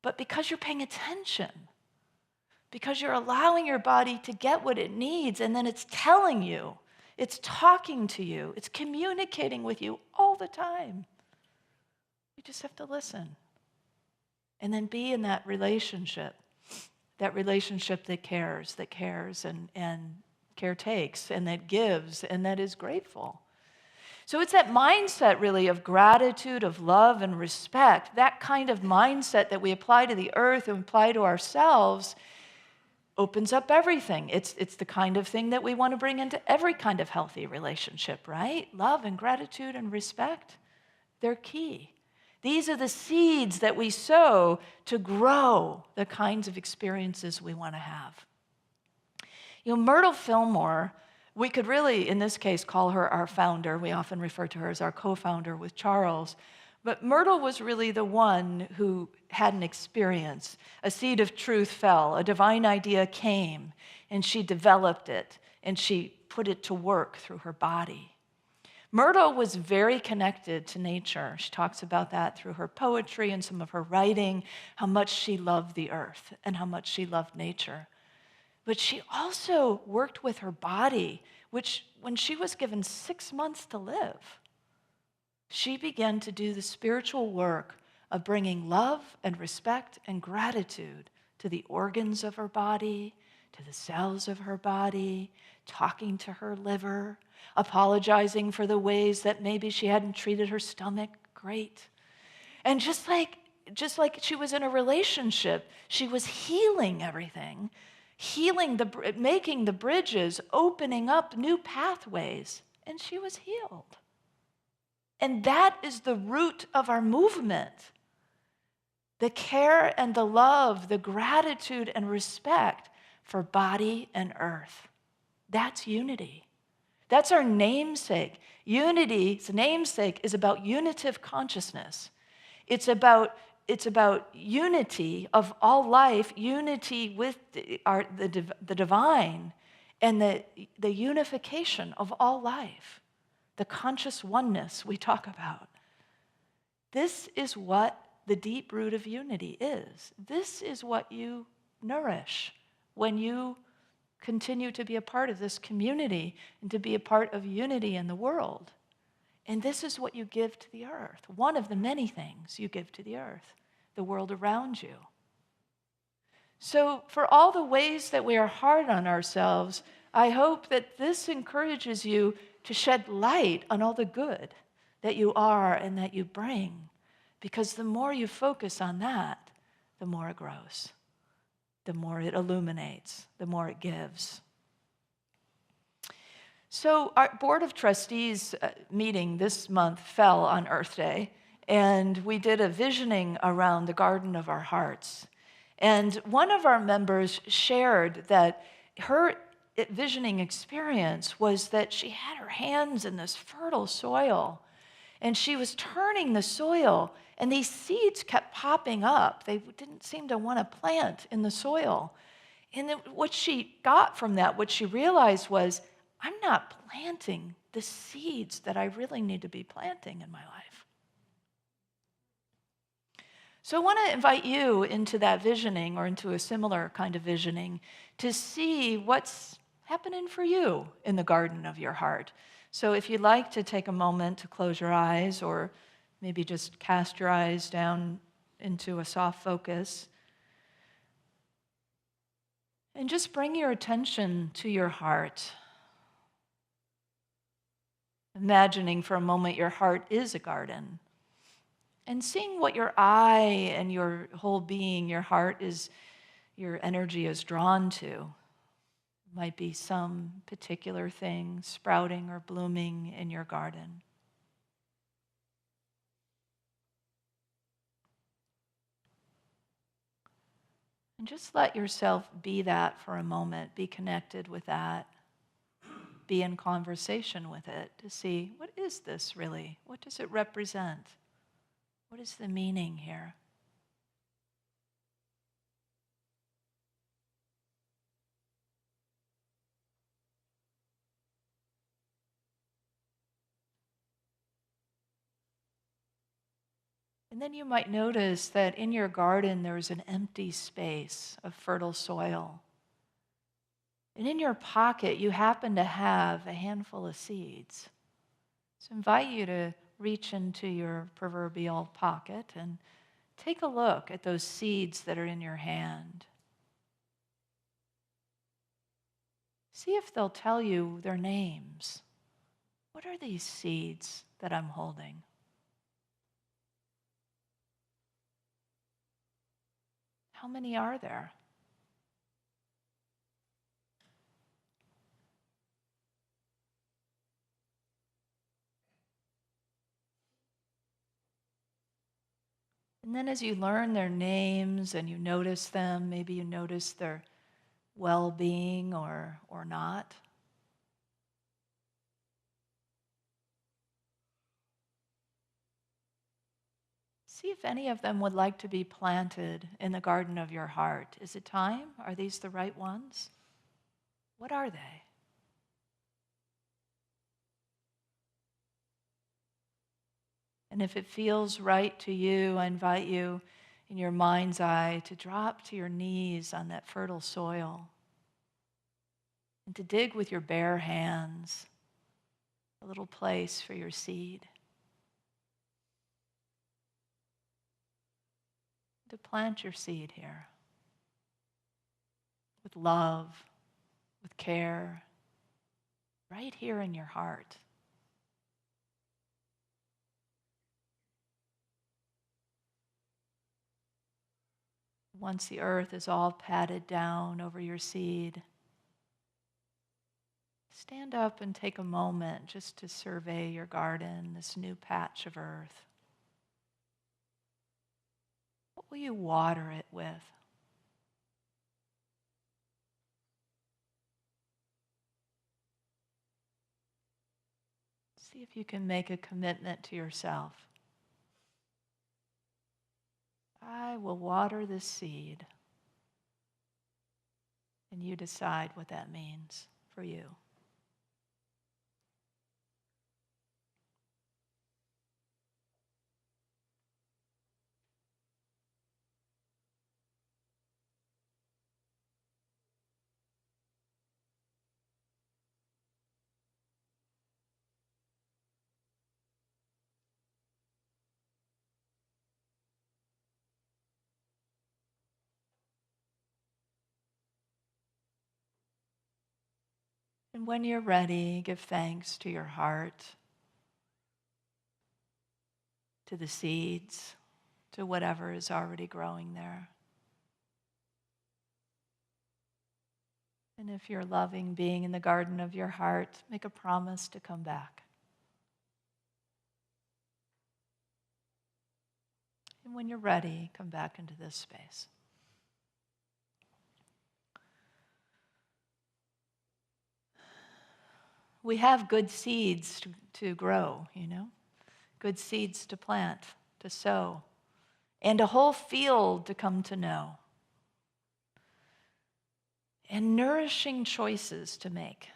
But because you're paying attention, because you're allowing your body to get what it needs, and then it's telling you, it's talking to you, it's communicating with you all the time. You just have to listen. And then be in that relationship that cares and care takes, and that gives, and that is grateful. So it's that mindset really of gratitude, of love and respect, that kind of mindset that we apply to the earth and apply to ourselves opens up everything. It's the kind of thing that we want to bring into every kind of healthy relationship, right? Love and gratitude and respect, they're key. These are the seeds that we sow to grow the kinds of experiences we want to have. Myrtle Fillmore, we could really, in this case, call her our founder. We often refer to her as our co-founder with Charles. But Myrtle was really the one who had an experience. A seed of truth fell, a divine idea came, and she developed it, and she put it to work through her body. Myrtle was very connected to nature. She talks about that through her poetry and some of her writing, how much she loved the earth and how much she loved nature. But she also worked with her body, which when she was given 6 months to live, she began to do the spiritual work of bringing love and respect and gratitude to the organs of her body, to the cells of her body, talking to her liver, apologizing for the ways that maybe she hadn't treated her stomach great. And just like she was in a relationship, she was healing everything, making the bridges, opening up new pathways, and she was healed. And that is the root of our movement. The care and the love, the gratitude and respect for body and earth. That's unity. That's our namesake. Unity's namesake is about unitive consciousness. It's about unity of all life, unity with the divine, and the unification of all life, the conscious oneness we talk about. This is what the deep root of unity is. This is what you nourish when you continue to be a part of this community and to be a part of unity in the world. And this is what you give to the earth. One of the many things you give to the earth, the world around you. So for all the ways that we are hard on ourselves, I hope that this encourages you to shed light on all the good that you are and that you bring. Because the more you focus on that, the more it grows, the more it illuminates, the more it gives. So our Board of Trustees meeting this month fell on Earth Day, and we did a visioning around the garden of our hearts. And one of our members shared that her visioning experience was that she had her hands in this fertile soil, and she was turning the soil, and these seeds kept popping up. They didn't seem to want to plant in the soil. And what she got from that, what she realized was, I'm not planting the seeds that I really need to be planting in my life. So I want to invite you into that visioning or into a similar kind of visioning to see what's happening for you in the garden of your heart. So if you'd like to take a moment to close your eyes or maybe just cast your eyes down into a soft focus and just bring your attention to your heart. Imagining for a moment your heart is a garden and seeing what your eye and your whole being, your heart is, your energy is drawn to. Might be some particular thing sprouting or blooming in your garden. And just let yourself be that for a moment, be connected with that. Be in conversation with it to see, what is this really? What does it represent? What is the meaning here? And then you might notice that in your garden there's an empty space of fertile soil. And in your pocket, you happen to have a handful of seeds. So I invite you to reach into your proverbial pocket and take a look at those seeds that are in your hand. See if they'll tell you their names. What are these seeds that I'm holding? How many are there? And then as you learn their names and you notice them, maybe you notice their well-being or not. See if any of them would like to be planted in the garden of your heart. Is it time? Are these the right ones? What are they? And if it feels right to you, I invite you in your mind's eye to drop to your knees on that fertile soil and to dig with your bare hands a little place for your seed. To plant your seed here with love, with care, right here in your heart. Once the earth is all patted down over your seed, stand up and take a moment just to survey your garden, this new patch of earth. What will you water it with? See if you can make a commitment to yourself. I will water this seed. And you decide what that means for you. And when you're ready, give thanks to your heart, to the seeds, to whatever is already growing there. And if you're loving being in the garden of your heart, make a promise to come back. And when you're ready, come back into this space. We have good seeds to grow, good seeds to plant, to sow, and a whole field to come to know, and nourishing choices to make.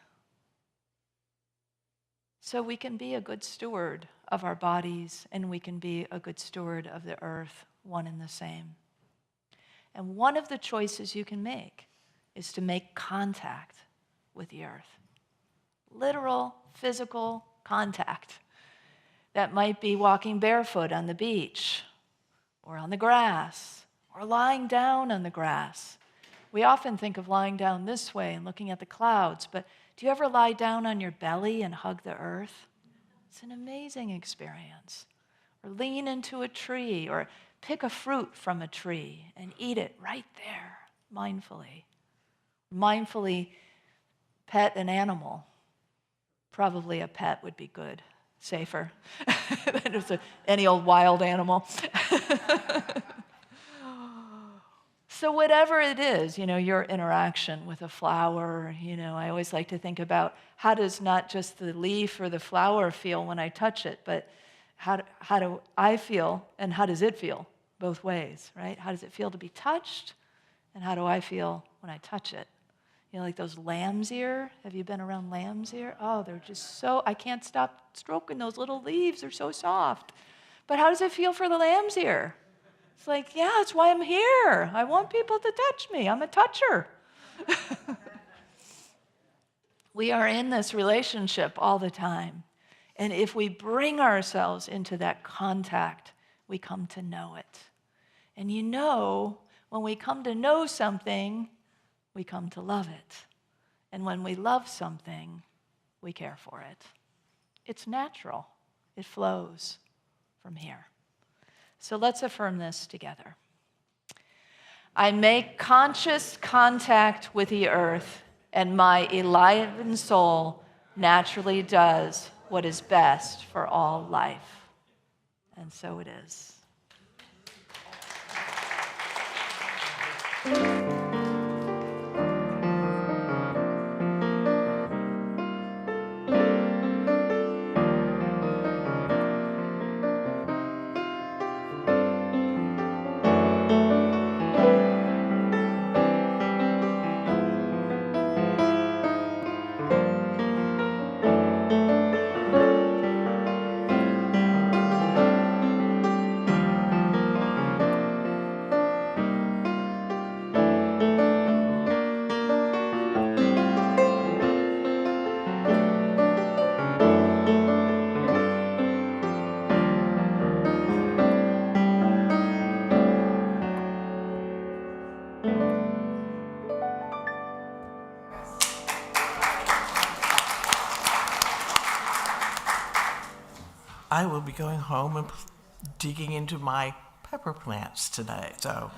So we can be a good steward of our bodies, and we can be a good steward of the earth, one and the same. And one of the choices you can make is to make contact with the earth. Literal, physical contact. That might be walking barefoot on the beach, or on the grass, or lying down on the grass. We often think of lying down this way and looking at the clouds, but do you ever lie down on your belly and hug the earth? It's an amazing experience. Or lean into a tree, or pick a fruit from a tree and eat it right there, mindfully. Mindfully pet an animal. Probably a pet would be good, safer than just any old wild animal. So whatever it is, your interaction with a flower, I always like to think about how does not just the leaf or the flower feel when I touch it, but how do I feel and how does it feel? Both ways, right? How does it feel to be touched and how do I feel when I touch it? Like those lamb's ear. Have you been around lamb's ear? Oh, they're just so, I can't stop stroking those little leaves. They're so soft. But how does it feel for the lamb's ear? It's like, yeah, that's why I'm here. I want people to touch me. I'm a toucher. We are in this relationship all the time. And if we bring ourselves into that contact, we come to know it. And when we come to know something, we come to love it. And when we love something, we care for it. It's natural. It flows from here. So let's affirm this together. I make conscious contact with the earth, and my enlivened soul naturally does what is best for all life. And so it is. I will be going home and digging into my pepper plants today. So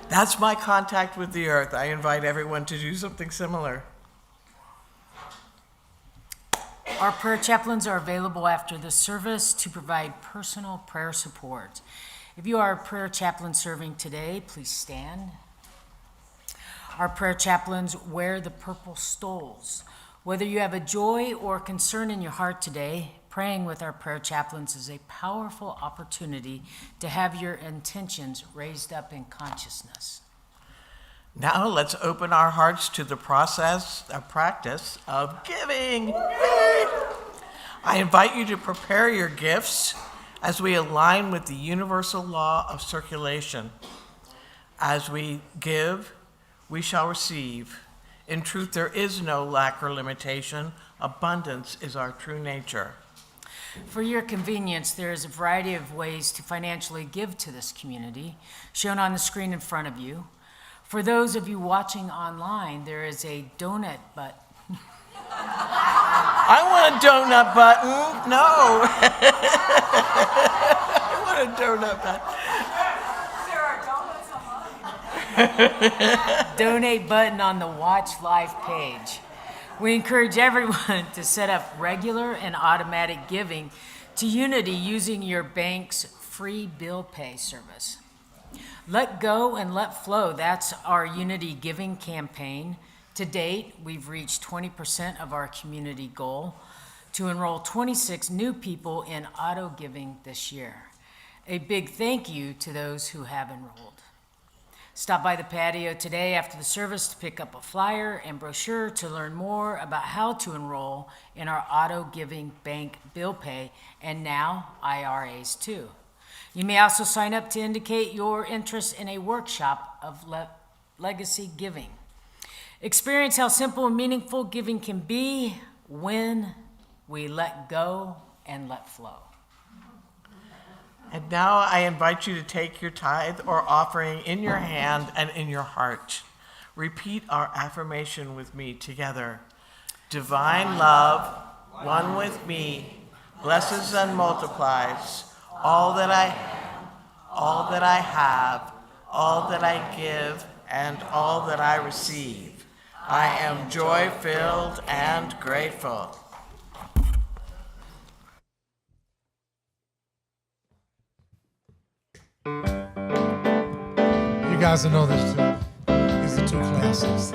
that's my contact with the earth. I invite everyone to do something similar. Our prayer chaplains are available after the service to provide personal prayer support. If you are a prayer chaplain serving today, please stand. Our prayer chaplains wear the purple stoles. Whether you have a joy or concern in your heart today, praying with our prayer chaplains is a powerful opportunity to have your intentions raised up in consciousness. Now let's open our hearts to the practice of giving. I invite you to prepare your gifts as we align with the universal law of circulation. As we give, we shall receive. In truth, there is no lack or limitation. Abundance is our true nature. For your convenience, there is a variety of ways to financially give to this community, shown on the screen in front of you. For those of you watching online, there is a donut button. I want a donut button. No. I want a donut button. Donate button on the Watch Live page. We encourage everyone to set up regular and automatic giving to Unity using your bank's free bill pay service. Let Go and Let Flow, that's our Unity giving campaign. To date, we've reached 20% of our community goal to enroll 26 new people in auto giving this year. A big thank you to those who have enrolled. Stop by the patio today after the service to pick up a flyer and brochure to learn more about how to enroll in our auto giving bank bill pay and now IRAs too. You may also sign up to indicate your interest in a workshop of legacy giving. Experience how simple and meaningful giving can be when we let go and let flow. And now I invite you to take your tithe or offering in your hand and in your heart. Repeat our affirmation with me together. Divine love, one with me, blesses and multiplies all that I am, all that I have, all that I give, and all that I receive. I am joy-filled and grateful. You guys will know this too. These are two classics.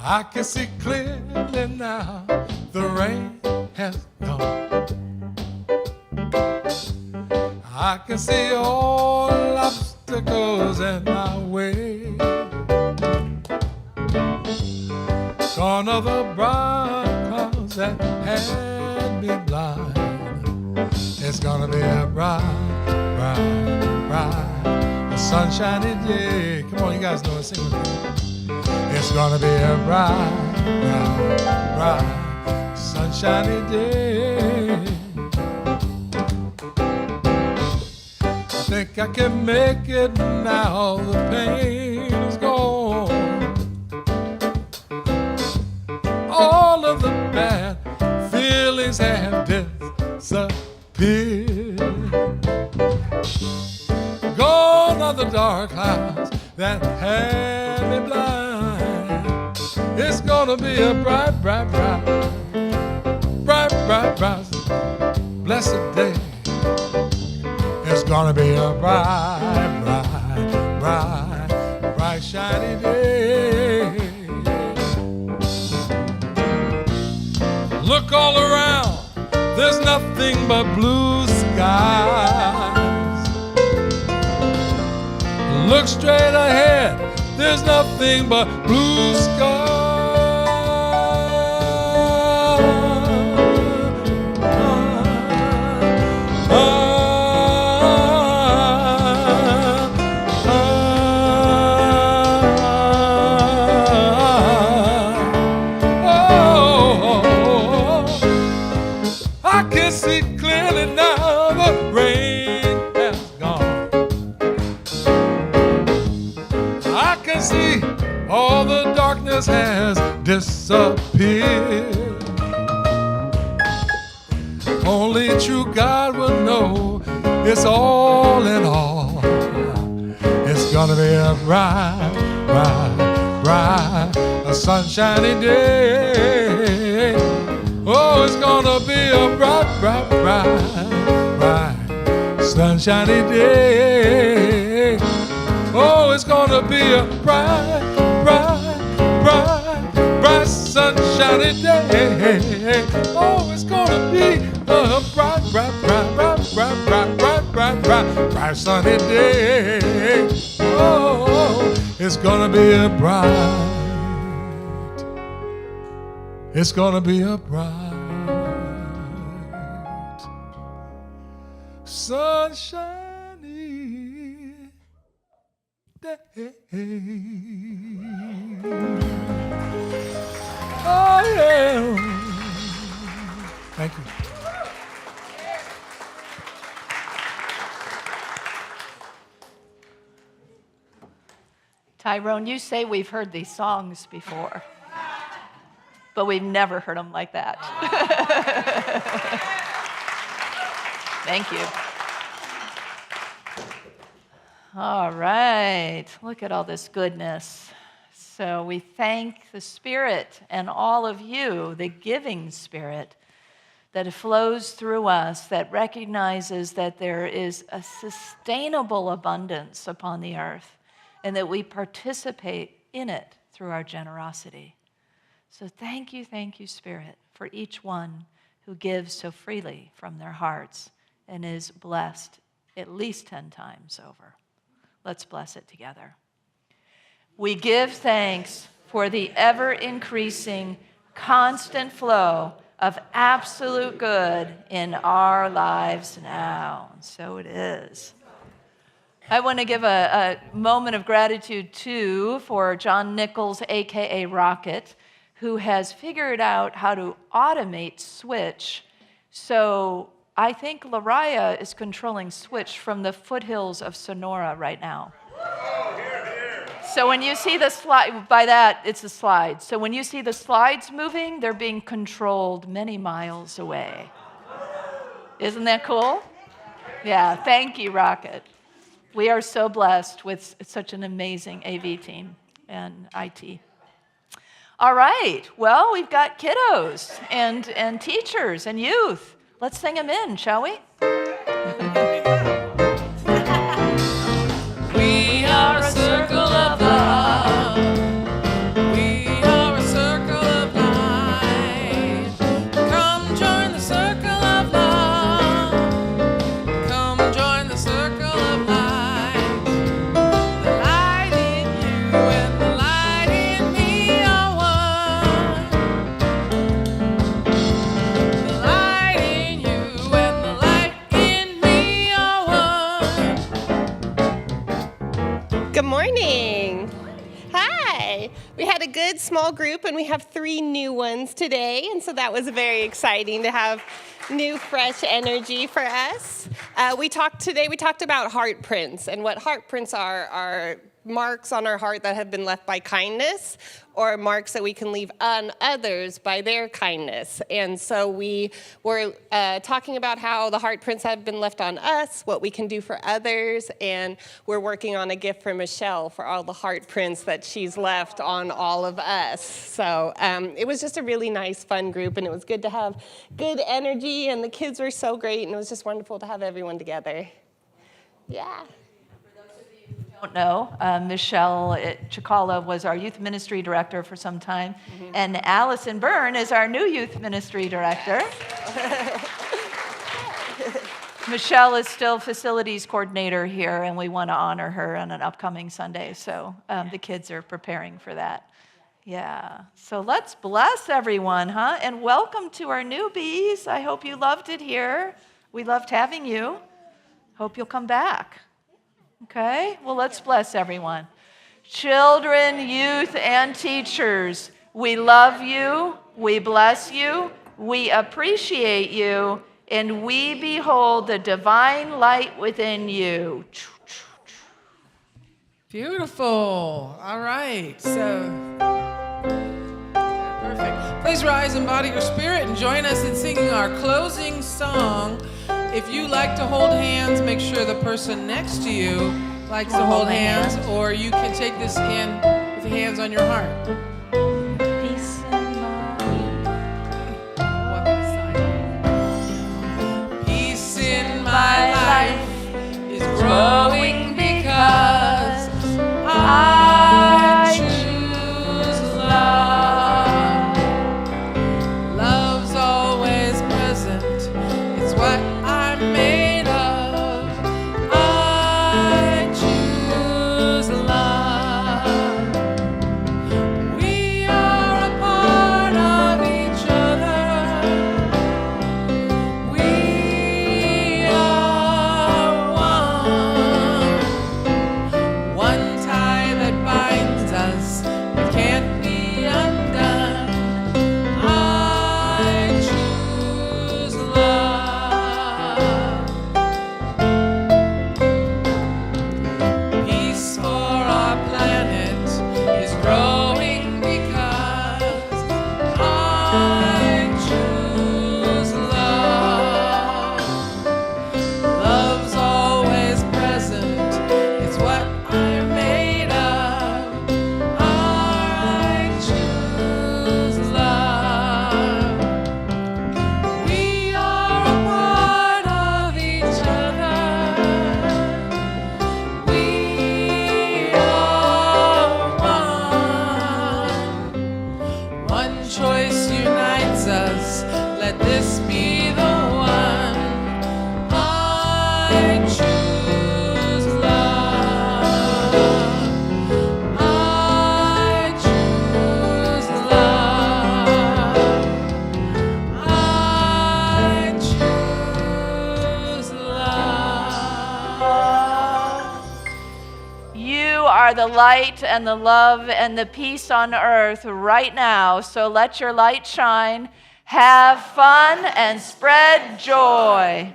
I can see clearly now, the rain has gone. I can see all obstacles in my way. Gone are the brown clouds that had me blind. It's gonna be a bright, bright, bright, sunshiny day. Come on, you guys know it. Sing with me. It's gonna be a bright, bright, bright, sunshiny day. I think I can make it now. The pain is gone. All of the bad feelings have disappeared. Gone are the dark clouds that had me blind. It's gonna be a bright, bright, bright, bright, bright, bright, blessed day. It's gonna be a bright, bright, bright, bright, shiny day. Look all around, there's nothing but blue skies. Look straight ahead, there's nothing but blue skies. I can see clearly now, the rain has gone. darkness has disappeared. Only true God will know it's all in all. It's gonna be a bright, bright, bright, a sunshiny day. Oh, it's gonna be a bright, bright, bright, bright, sunshiny day. Oh, it's gonna be a bright, bright, bright, bright, sunshiny day. Oh, it's gonna be a bright, bright, bright, bright, bright, bright, bright, bright, bright, bright, sunny day. Oh, it's gonna be a bright. It's gonna be a bright, sunshiny day. Oh, yeah. Thank you. Tyrone, you say we've heard these songs before, but we've never heard them like that. Thank you. All right, look at all this goodness. So we thank the Spirit and all of you, the giving Spirit, that flows through us, that recognizes that there is a sustainable abundance upon the earth, and that we participate in it through our generosity. So thank you, Spirit, for each one who gives so freely from their hearts and is blessed at least 10 times over. Let's bless it together. We give thanks for the ever-increasing, constant flow of absolute good in our lives now. And so it is. I want to give a moment of gratitude, too, for John Nichols, a.k.a. Rocket, who has figured out how to automate Switch. So I think Lariah is controlling Switch from the foothills of Sonora right now. So when you see the slide, by that, it's a slide. So when you see the slides moving, they're being controlled many miles away. Isn't that cool? Yeah, thank you, Rocket. We are so blessed with such an amazing AV team and IT. All right, well, we've got kiddos and teachers and youth. Let's sing them in, shall we? We are a circle of love. We are a circle of light. Come join the circle of love. Come join the circle of light. The light in you and the light in me are one. The light in you and the light in me are one. Good morning. Hi. We had a good small group and we have 3 new ones today. And so that was very exciting to have new, fresh energy for us. We talked about heart prints, and what heart prints are marks on our heart that have been left by kindness, or marks that we can leave on others by their kindness. And so we were talking about how the heart prints have been left on us, what we can do for others, and we're working on a gift for Michelle for all the heart prints that she's left on all of us. So it was just a really nice, fun group, and it was good to have good energy, and the kids were so great, and it was just wonderful to have everyone together. Yeah. Don't know, Michelle Chikala was our youth ministry director for some time, and Allison Byrne is our new youth ministry director. Michelle is still facilities coordinator here, and we want to honor her on an upcoming Sunday, so the kids are preparing for that. Yeah, so let's bless everyone, huh? And welcome to our newbies. I hope you loved it here. We loved having you. Hope you'll come back. Okay, well, let's bless everyone. Children, youth, and teachers, we love you, we bless you, we appreciate you, and we behold the divine light within you. Beautiful. All right. So Please rise in body or spirit and join us in singing our closing song. If you like to hold hands, make sure the person next to you likes to hold hands, or you can take this in with your hands on your heart. Peace in Peace in my life is growing because I choose love. Love's always present. It's what I'm made of. I choose love. We are a part of each other. We are one tie that binds us. It can't be undone. I choose love. Peace for our planet is growing because I choose love. Love's always present. It's what I'm made of. I choose love. We are a part of each other. We are one. One choice unites us. Let this be the one. I choose love. I choose love. I choose love. You are the light and the love and the peace on earth right now, so let your light shine. Have fun and spread joy.